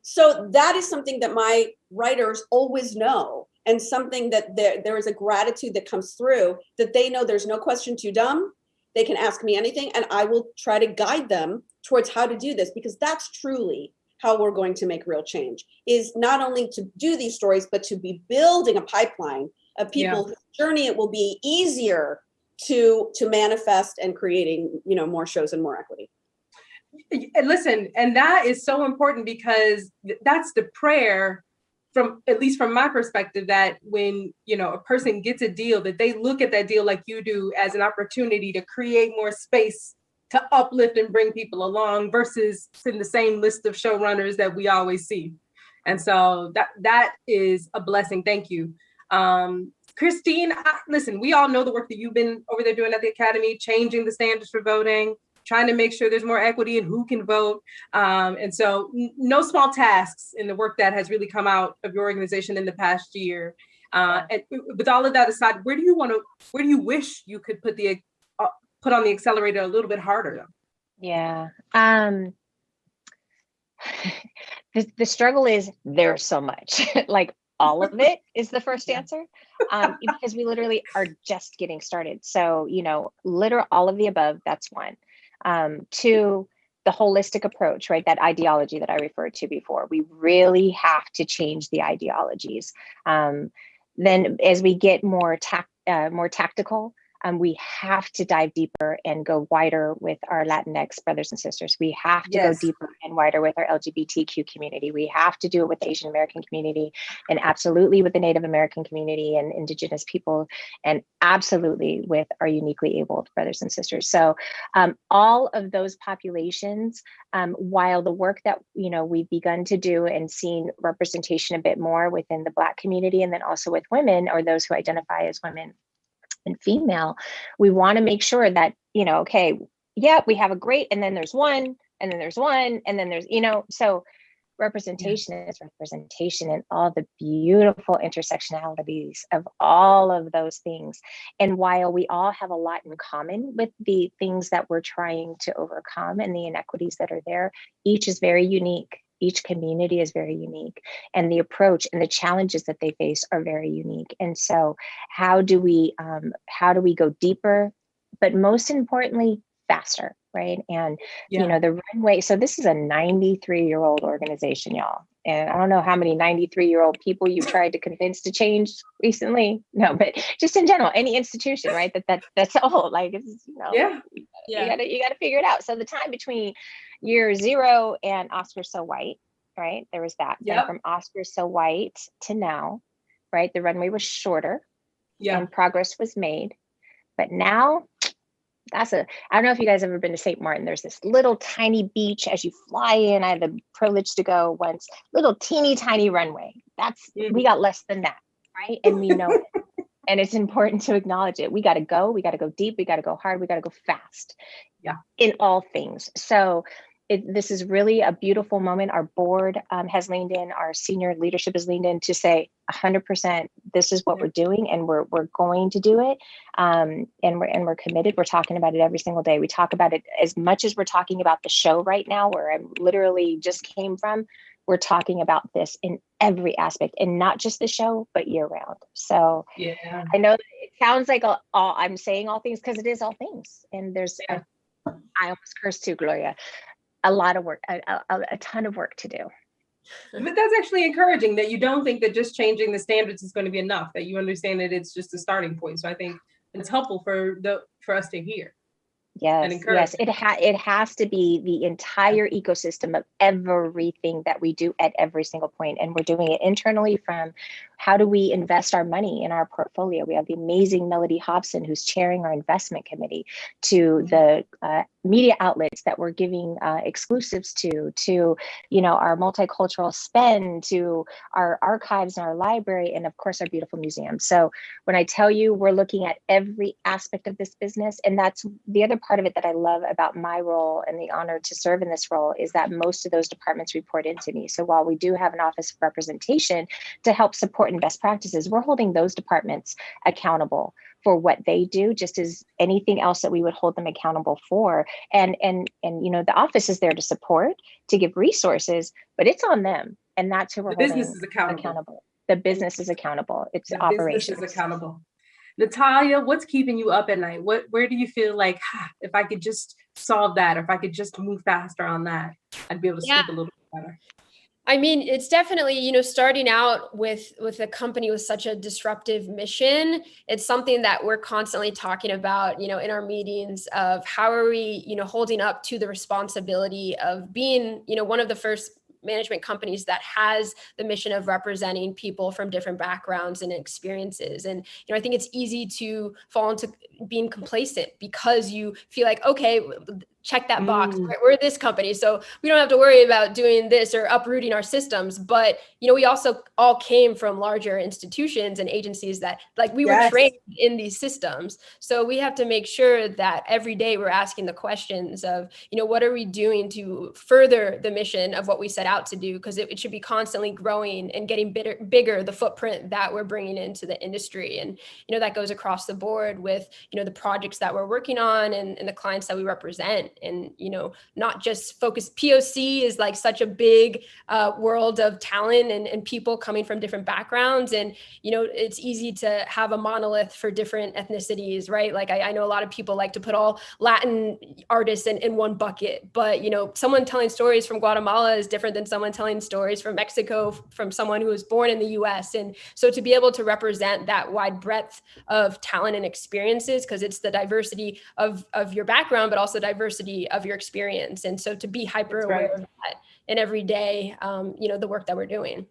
So that is something that my writers always know, and something that there is a gratitude that comes through, that they know there's no question too dumb. They can ask me anything and I will try to guide them towards how to do this, because that's truly how we're going to make real change, is not only to do these stories, but to be building a pipeline of people whose journey it will be easier to manifest and creating, more shows and more equity. And listen, and that is so important, because that's the prayer, from at least from my perspective, that when a person gets a deal, that they look at that deal like you do as an opportunity to create more space to uplift and bring people along, versus in the same list of showrunners that we always see. And so that is a blessing. Thank you. Christine, listen, we all know the work that you've been over there doing at the Academy, changing the standards for voting, trying to make sure there's more equity in who can vote. And so no small tasks in the work that has really come out of your organization in the past year. And with all of that aside, where do you wish you could put on the accelerator a little bit harder? Yeah. The struggle is there's so much, like all of it is the first answer, because we literally are just getting started. So, literal all of the above, that's one. Two, the holistic approach, right? That ideology that I referred to before, we really have to change the ideologies. Then as we get more tactical, we have to dive deeper and go wider with our Latinx brothers and sisters. We have to go deeper and wider with our LGBTQ community. We have to do it with the Asian American community, and absolutely with the Native American community and Indigenous people, and absolutely with our uniquely abled brothers and sisters. So all of those populations, while the work that we've begun to do and seen representation a bit more within the Black community, and then also with women, or those who identify as women and female, we want to make sure that, okay, we have a great, and then there's one, and then there's one, and then there's, so representation is representation, and all the beautiful intersectionalities of all of those things. And while we all have a lot in common with the things that we're trying to overcome and the inequities that are there, each is very unique. Each community is very unique, and the approach and the challenges that they face are very unique. And so how do we go deeper, but most importantly, faster, right? And the runway, so this is a 93-year-old organization, y'all. And I don't know how many 93-year-old people you've tried to convince to change recently. No, but just in general, any institution, right? That's old. Like, it's, you gotta figure it out. So the time between year 0 and Oscar So White, right? There was that. And from Oscar So White to now, right? The runway was shorter and progress was made. But now I don't know if you guys have ever been to St. Martin. There's this little tiny beach as you fly in. I had the privilege to go once, little teeny tiny runway. We got less than that, right? And we know it. And it's important to acknowledge it. We got to go deep, we got to go hard, we got to go fast in all things. So this is really a beautiful moment. Our board has leaned in, our senior leadership has leaned in to say 100%, this is what we're doing, and we're going to do it. And we're committed. We're talking about it every single day. We talk about it as much as we're talking about the show right now, where I literally just came from. We're talking about this in every aspect, and not just the show, but year round. So I know that it sounds like I'm saying all things, because it is all things. And there's, I almost cursed too, Gloria, a lot of work, a ton of work to do. But that's actually encouraging, that you don't think that just changing the standards is going to be enough, that you understand that it's just a starting point. So I think it's helpful for us to hear. Yes, it has to be the entire ecosystem of everything that we do at every single point. And we're doing it internally, from how do we invest our money in our portfolio. We have the amazing Melody Hobson, who's chairing our investment committee, to the media outlets that we're giving exclusives to, you know, our multicultural spend, to our archives and our library, and of course our beautiful museum. So when I tell you we're looking at every aspect of this business, and that's the other part of it that I love about my role and the honor to serve in this role, is that most of those departments report into me. So while we do have an office of representation to help support in best practices, we're holding those departments accountable for what they do, just as anything else that we would hold them accountable for. And you know, the office is there to support, to give resources, but it's on them. And that's who we're The holding business is accountable. The business is accountable. It's The operations. business is accountable. Natalia, what's keeping you up at night? Where do you feel like, if I could just solve that, or if I could just move faster on that, I'd be able to sleep a little bit better? I mean, it's definitely, you know, starting out with a company with such a disruptive mission. It's something that we're constantly talking about, you know, in our meetings, of how are we, you know, holding up to the responsibility of being, you know, one of the first management companies that has the mission of representing people from different backgrounds and experiences. And, you know, I think it's easy to fall into being complacent because you feel like, okay, check that box. We're this company, so we don't have to worry about doing this or uprooting our systems. But, you know, we also all came from larger institutions and agencies that, like, we were trained in these systems. So we have to make sure that every day we're asking the questions of, you know, what are we doing to further the mission of what we set out to do? Because it should be constantly growing and getting bigger, the footprint that we're bringing into the industry. And, you know, that goes across the board with, you know, the projects that we're working on and the clients that we represent. And, you know, not just focus. POC is like such a big world of talent and people coming from different backgrounds. And, you know, it's easy to have a monolith for different ethnicities, right? Like I know a lot of people like to put all Latin artists in one bucket, but, you know, someone telling stories from Guatemala is different than someone telling stories from Mexico, from someone who was born in the US. And so to be able to represent that wide breadth of talent and experiences, because it's the diversity of your background, but also diversity of your experience. And so to be hyper aware of that in every day, you know, the work that we're doing.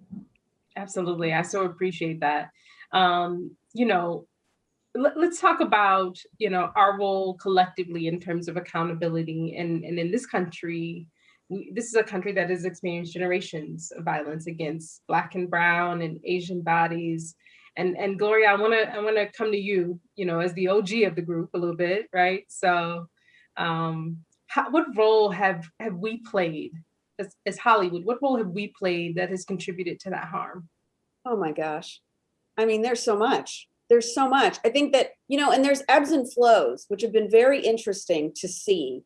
Absolutely. I so appreciate that. You know, let's talk about, you know, our role collectively in terms of accountability. And in this country, this is a country that has experienced generations of violence against Black and Brown and Asian bodies. And Gloria, I want to come to you, you know, as the OG of the group a little bit, right? So what role have we played as Hollywood? What role have we played that has contributed to that harm? Oh my gosh. I mean, there's so much. There's so much. I think that, you know, and there's ebbs and flows, which have been very interesting to see.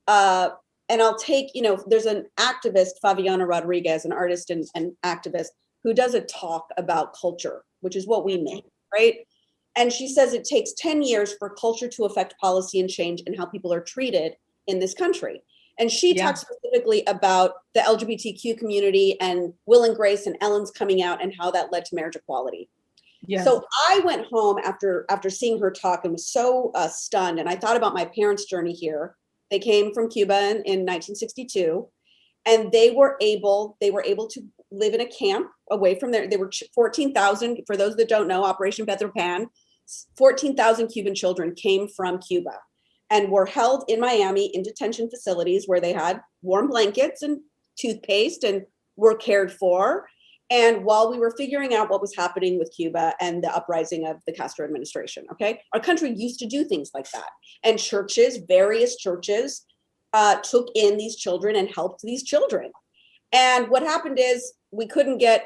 And I'll take, you know, there's an activist, Fabiana Rodriguez, an artist and activist, who does a talk about culture, which is what we make, right? And she says it takes 10 years for culture to affect policy and change and how people are treated in this country. And she talks specifically about the LGBTQ community and Will and Grace and Ellen's coming out and how that led to marriage equality. Yes. So I went home after seeing her talk and was so stunned. And I thought about my parents' journey here. They came from Cuba in 1962, and they were able to live in a camp away from there. They were 14,000, for those that don't know, Operation Pedro Pan, 14,000 Cuban children came from Cuba and were held in Miami in detention facilities where they had warm blankets and toothpaste and were cared for. And while we were figuring out what was happening with Cuba and the uprising of the Castro administration, okay, our country used to do things like that. And churches, various churches, took in these children and helped these children. And what happened is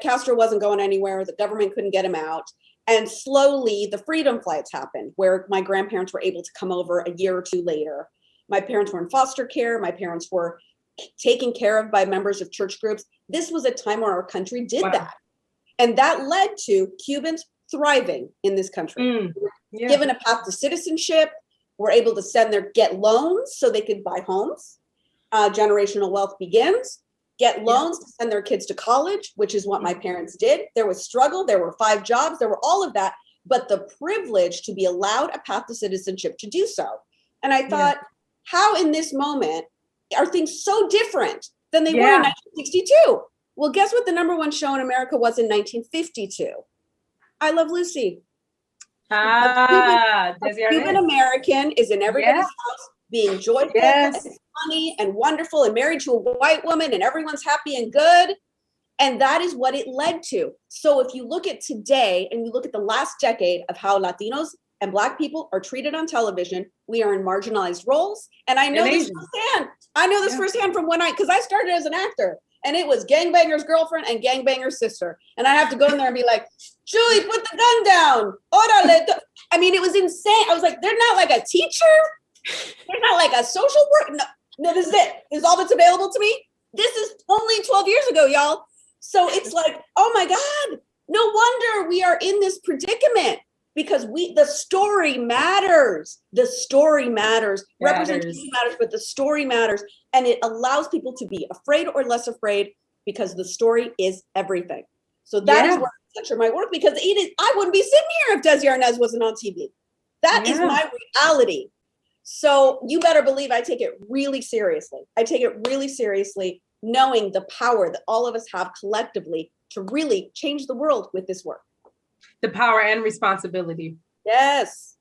Castro wasn't going anywhere. The government couldn't get him out. And slowly the freedom flights happened, where my grandparents were able to come over a year or two later. My parents were in foster care. My parents were taken care of by members of church groups. This was a time where our country did that. And that led to Cubans thriving in this country. Given a path to citizenship, were able to get loans so they could buy homes. Generational wealth begins. Get loans to send their kids to college, which is what my parents did. There was struggle. There were 5 jobs. There were all of that. But the privilege to be allowed a path to citizenship to do so. And I thought, how in this moment are things so different than they were in 1962? Well, guess what the #1 show in America was in 1952? I Love Lucy. A Cuban American is in everybody's house being joyful Yes. and funny and wonderful and married to a white woman and everyone's happy and good. And that is what it led to. So if you look at today and you look at the last decade of how Latinos and Black people are treated on television, we are in marginalized roles. And I know this firsthand. I know this firsthand from because I started as an actor, and it was gangbanger's girlfriend and gangbanger's sister. And I have to go in there and be like, Julie, put the gun down. Orale. I mean, it was insane. I was like, they're not like a teacher. They're not like a social worker. No, this is it. This is all that's available to me. This is only 12 years ago, y'all. So it's like, oh my God, no wonder we are in this predicament, because the story matters. The story matters. Representation matters, but the story matters. And it allows people to be afraid or less afraid, because the story is everything. So that is where I center my work, because I wouldn't be sitting here if Desi Arnaz wasn't on TV. That is my reality. So you better believe I take it really seriously. I take it really seriously, knowing the power that all of us have collectively to really change the world with this work. The power and responsibility. Yes.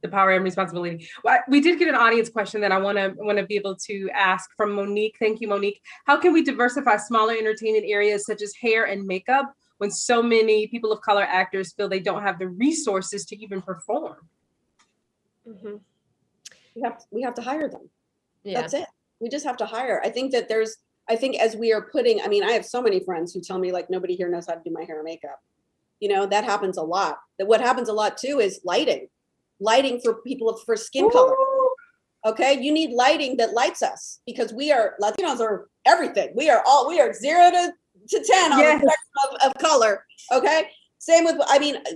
The power and responsibility. Well, we did get an audience question that I want to be able to ask from Monique. Thank you, Monique. How can we diversify smaller entertainment areas such as hair and makeup when so many people of color actors feel they don't have the resources to even perform? Mm-hmm. We have to hire them. Yeah. That's it. We just have to hire. I think as we are putting, I have so many friends who tell me like nobody here knows how to do my hair and makeup. That happens a lot. What happens a lot too is lighting for people for skin color. Okay. You need lighting that lights us, because Latinos are everything. We are 0 to 10 on the spectrum of color. Okay. Same with,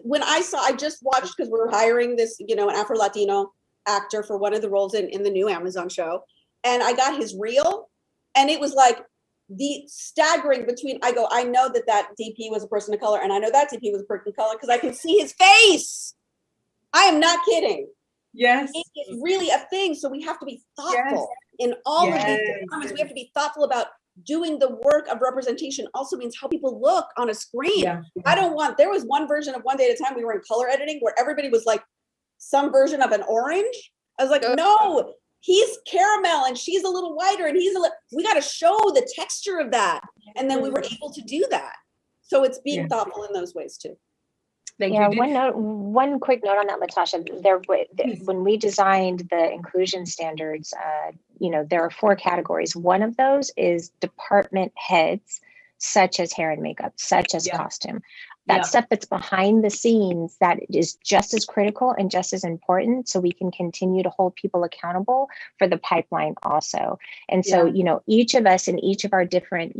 when I just watched, because we're hiring this, an Afro-Latino actor for one of the roles in the new Amazon show. And I got his reel, and it was like the staggering between, I know that DP was a person of color, and I know that DP was a person of color because I can see his face. I am not kidding. Yes. It is really a thing. So we have to be thoughtful in all of these departments. We have to be thoughtful about doing the work of representation. Also means how people look on a screen. Yeah. There was one version of One Day at a Time, we were in color editing, where everybody was like some version of an orange. I was like, no, he's caramel and she's a little whiter and we got to show the texture of that. And then we were able to do that. So it's being thoughtful in those ways too. Thank you. One quick note on that, Latasha. When we designed the inclusion standards, there are 4 categories. One of those is department heads, such as hair and makeup, such as costume. That stuff that's behind the scenes that is just as critical and just as important, so we can continue to hold people accountable for the pipeline also. And so, each of us in each of our different,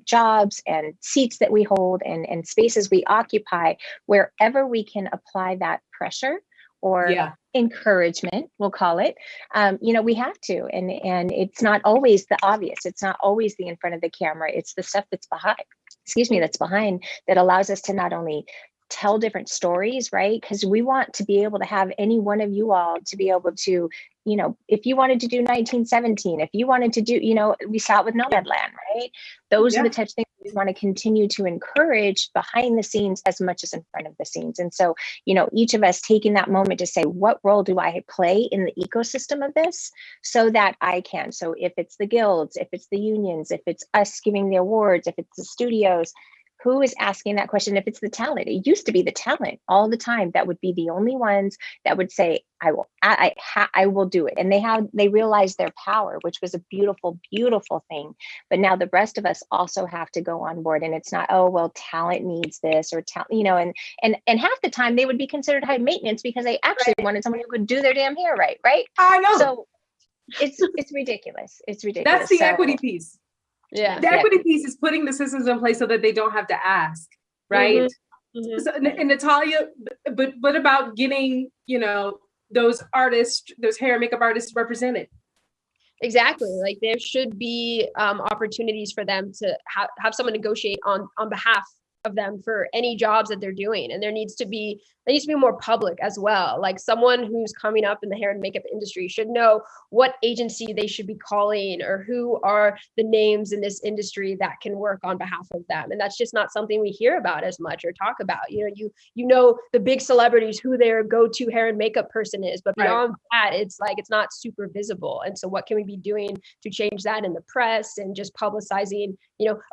jobs and seats that we hold and spaces we occupy, wherever we can apply that pressure or encouragement, we'll call it, we have to. And it's not always the obvious. It's not always the in front of the camera. It's the stuff that's behind that allows us to not only tell different stories, right? Because we want to be able to have any one of you all to be able to, if you wanted to do 1917, if you wanted to do, we saw it with Nomadland, right? Those are the types of things we want to continue to encourage behind the scenes as much as in front of the scenes. And so, each of us taking that moment to say, what role do I play in the ecosystem of this so that I can? So if it's the guilds, if it's the unions, if it's us giving the awards, if it's the studios, who is asking that question? If it's the talent, it used to be the talent all the time that would be the only ones that would say, I will do it. And they realized their power, which was a beautiful, beautiful thing. But now the rest of us also have to go on board. And it's not, talent needs this or talent, and half the time they would be considered high maintenance because they actually wanted someone who could do their damn hair right. I know. So it's ridiculous. It's ridiculous. That's the equity piece. Yeah. The equity piece is putting the systems in place so that they don't have to ask, right? Mm-hmm. So, and Natalia, but about getting, those artists, those hair and makeup artists represented. Exactly. Like there should be opportunities for them to have someone negotiate on behalf of them for any jobs that they're doing. And there needs to be that needs to be more public as well. Like someone who's coming up in the hair and makeup industry should know what agency they should be calling or who are the names in this industry that can work on behalf of them. And that's just not something we hear about as much or talk about. You know the big celebrities, who their go-to hair and makeup person is, but beyond that, it's like it's not super visible. And so what can we be doing to change that in the press and just publicizing,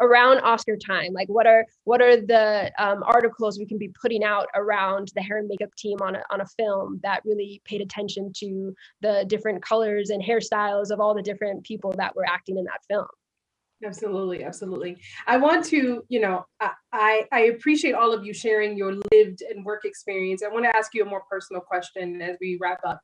around Oscar time? Like what are the articles we can be putting out around the hair and makeup team on a film that really paid attention to the different colors and hairstyles of all the different people that were acting in that film? Absolutely, absolutely. I want to, I appreciate all of you sharing your lived and work experience. I want to ask you a more personal question as we wrap up.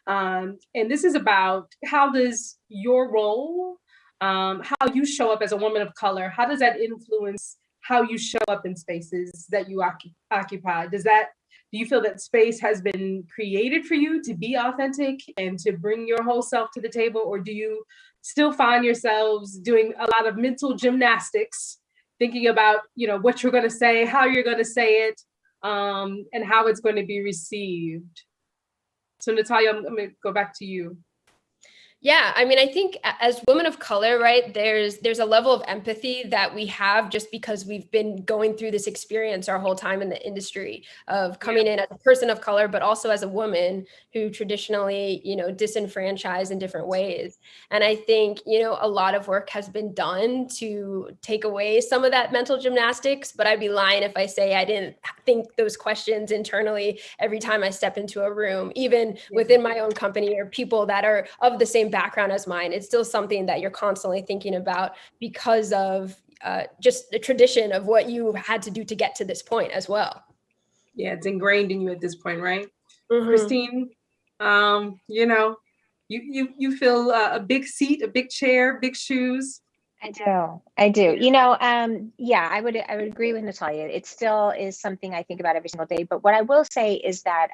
And this is about, how does your role, how you show up as a woman of color, how does that influence how you show up in spaces that you occupy? Do you feel that space has been created for you to be authentic and to bring your whole self to the table? Or do you still find yourselves doing a lot of mental gymnastics, thinking about, what you're going to say, how you're going to say it, and how it's going to be received? So Natalia, I'm going to go back to you. Yeah, I mean, I think as women of color, right, there's a level of empathy that we have just because we've been going through this experience our whole time in the industry of coming in as a person of color, but also as a woman who traditionally, disenfranchised in different ways. And I think, a lot of work has been done to take away some of that mental gymnastics, but I'd be lying if I say I didn't think those questions internally every time I step into a room, even within my own company or people that are of the same background as mine. It's still something that you're constantly thinking about because of just the tradition of what you had to do to get to this point as well. Yeah, it's ingrained in you at this point, right? Mm-hmm. Christine, you feel a big seat, a big chair, big shoes. I do. Yeah, I would agree with Natalia. It still is something I think about every single day. But what I will say is that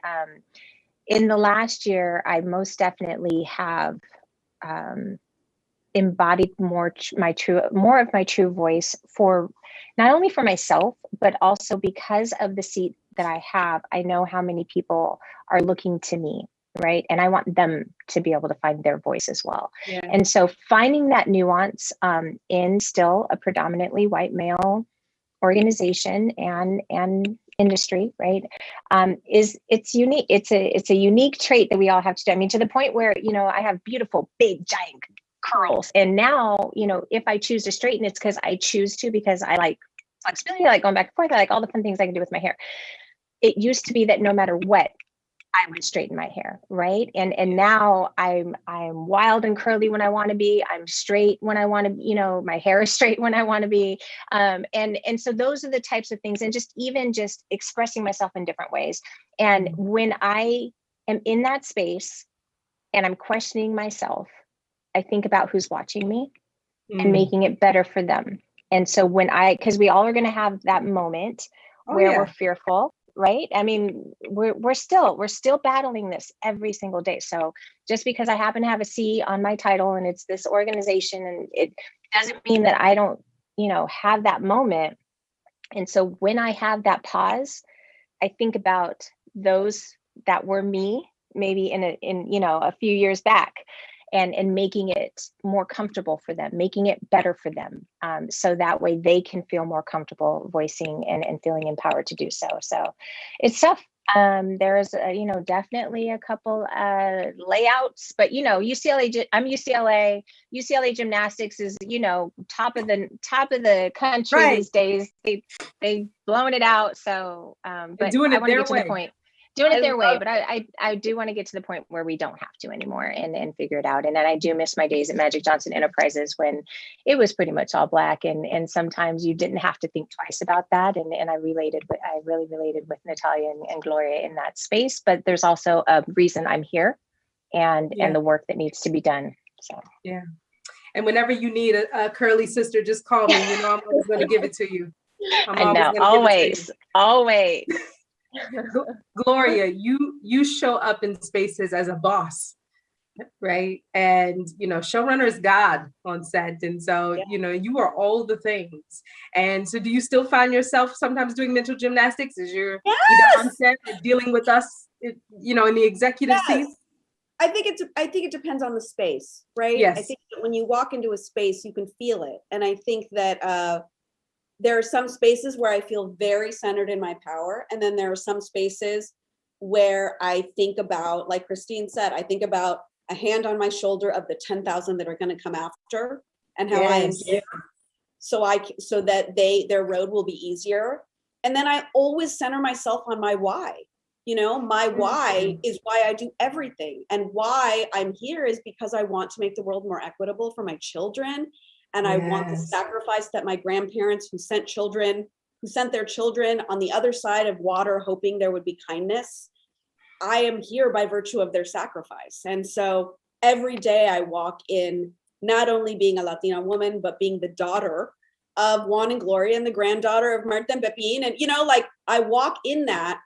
in the last year, I most definitely have embodied more of my true voice, for not only for myself, but also because of the seat that I have. I know how many people are looking to me, right? And I want them to be able to find their voice as well. Yeah. And so finding that nuance in still a predominantly white male organization and industry, right? It's unique. It's a unique trait that we all have to do. I mean, to the point where, I have beautiful, big, giant curls. And now, if I choose to straighten, it's because I choose to, because I like flexibility, I like going back and forth, I like all the fun things I can do with my hair. It used to be that no matter what, I would straighten my hair, right? And now I'm wild and curly when I want to be. I'm straight when I want to, my hair is straight when I want to be. And so those are the types of things, and just expressing myself in different ways. And when I am in that space and I'm questioning myself, I think about who's watching me and making it better for them. And so because we all are going to have that moment where we're fearful. Right. I mean, we're still battling this every single day. So just because I happen to have a C on my title and it's this organization, and it doesn't mean that I don't, have that moment. And so when I have that pause, I think about those that were me, maybe in a few years back, and making it more comfortable for them, making it better for them. So that way they can feel more comfortable voicing and feeling empowered to do so. So it's tough. There's, definitely a couple layouts, but, UCLA, I'm UCLA gymnastics is, top of the country these days. They blown it out. So, but doing it I want to get to way. the point. Doing it their way, but I do want to get to the point where we don't have to anymore and figure it out. And then I do miss my days at Magic Johnson Enterprises when it was pretty much all Black, and sometimes you didn't have to think twice about that. And I really related with Natalia and Gloria in that space. But there's also a reason I'm here, and the work that needs to be done. So yeah. And whenever you need a curly sister, just call me. I'm always going to give it to you. Always. Gloria, you show up in spaces as a boss. right? And, showrunner is God on set. And so, Yeah. you are all the things. And so do you still find yourself sometimes doing mental gymnastics as you're either on Yes. set or dealing with us, in the executive Yes. seat? I think it depends on the space, right? I Yes. think that when you walk into a space, you can feel it. And I think that there are some spaces where I feel very centered in my power. And then there are some spaces where I think about, like Christine said, I think about a hand on my shoulder of the 10,000 that are going to come after, and how I am Yes. here so that their road will be easier. And then I always center myself on my why. My why is why I do everything, and why I'm here is because I want to make the world more equitable for my children. And I want the Yes. sacrifice that my grandparents who sent their children on the other side of water, hoping there would be kindness. I am here by virtue of their sacrifice. And so every day I walk in not only being a Latina woman, but being the daughter of Juan and Gloria and the granddaughter of Marta and Pepin. And, I walk in that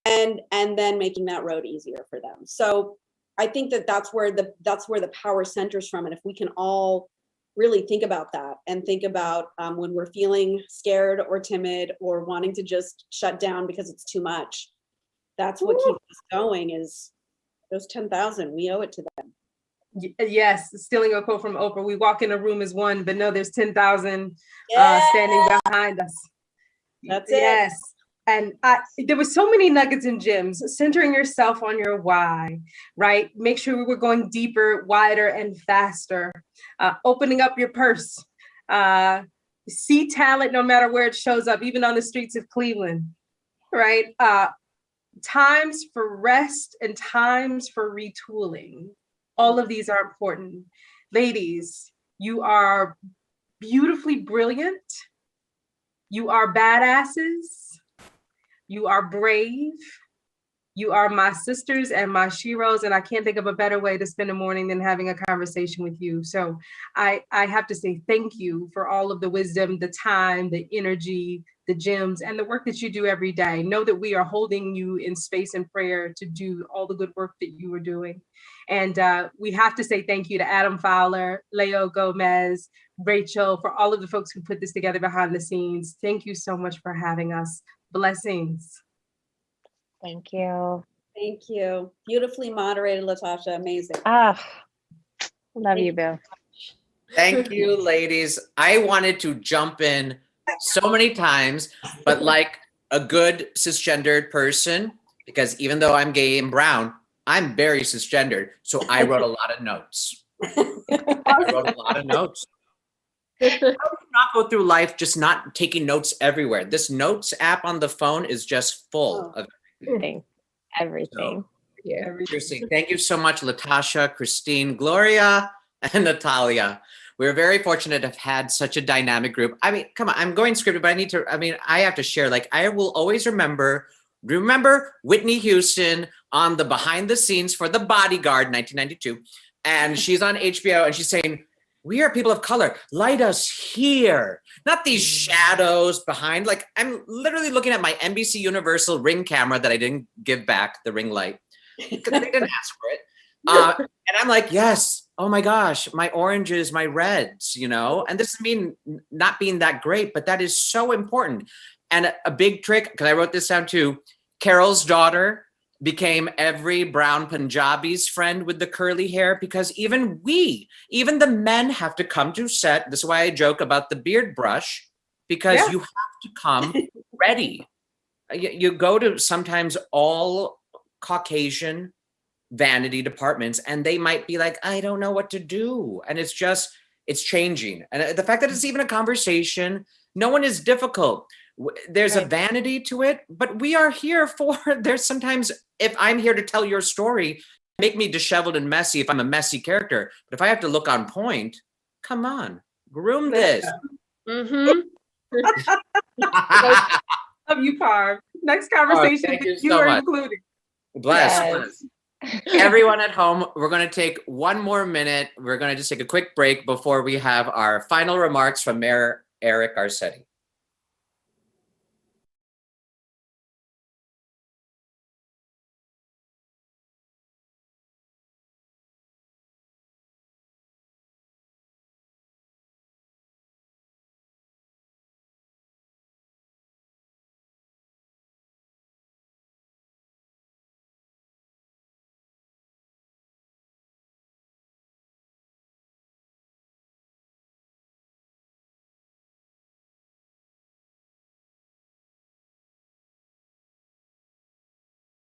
and then making that road easier for them. So I think that's where the power centers from. And if we can all really think about that and think about when we're feeling scared or timid or wanting to just shut down because it's too much, that's what keeps us going, is those 10,000. We owe it to them. Yes, stealing a quote from Oprah, we walk in a room as one, but no, there's 10,000 Yeah. standing behind us. That's it. Yes. And there were so many nuggets and gems. Centering yourself on your why, right? Make sure we were going deeper, wider, and faster. Opening up your purse. See talent no matter where it shows up, even on the streets of Cleveland, right? Times for rest and times for retooling. All of these are important. Ladies, you are beautifully brilliant. You are badasses. You are brave. You are my sisters and my sheroes, and I can't think of a better way to spend a morning than having a conversation with you. So I have to say thank you for all of the wisdom, the time, the energy, the gems, and the work that you do every day. Know that we are holding you in space and prayer to do all the good work that you are doing. And we have to say thank you to Adam Fowler, Leo Gomez, Rachel, for all of the folks who put this together behind the scenes. Thank you so much for having us. Blessings. Thank you. Thank you. Beautifully moderated, Latasha. Amazing. Love you, Bill. Thank you, ladies. I wanted to jump in so many times, but like a good cisgendered person, because even though I'm gay and brown, I'm very cisgendered. So I wrote a lot of notes. I wrote a lot of notes. I would not go through life just not taking notes everywhere. This notes app on the phone is just full of everything. So, seriously, thank you so much, Latasha, Christine, Gloria, and Natalia. We're very fortunate to have had such a dynamic group. I mean, come on, I'm going scripted, but I have to share, like, I will always remember Whitney Houston on the behind the scenes for The Bodyguard, 1992. And she's on HBO and she's saying, "We are people of color. Light us here, not these shadows behind." Like, I'm literally looking at my NBC Universal Ring camera that I didn't give back, the ring light, because they didn't ask for it. And I'm like, yes, oh my gosh, my oranges, my reds, and this doesn't mean not being that great, but that is so important. And a big trick, because I wrote this down too, Carol's daughter became every brown Punjabi's friend with the curly hair, because even the men have to come to set. This is why I joke about the beard brush, because you have to come ready. You go to sometimes all Caucasian vanity departments and they might be like, I don't know what to do. And it's changing. And the fact that it's even a conversation, no one is difficult. There's a vanity to it, but we are here there's sometimes, if I'm here to tell your story, make me disheveled and messy if I'm a messy character. But if I have to look on point, come on, groom this. Mm-hmm. Love you, Parv. Next conversation, thank you you so are much. included. Bless. Everyone at home, we're going to take one more minute. We're going to just take a quick break before we have our final remarks from Mayor Eric Garcetti.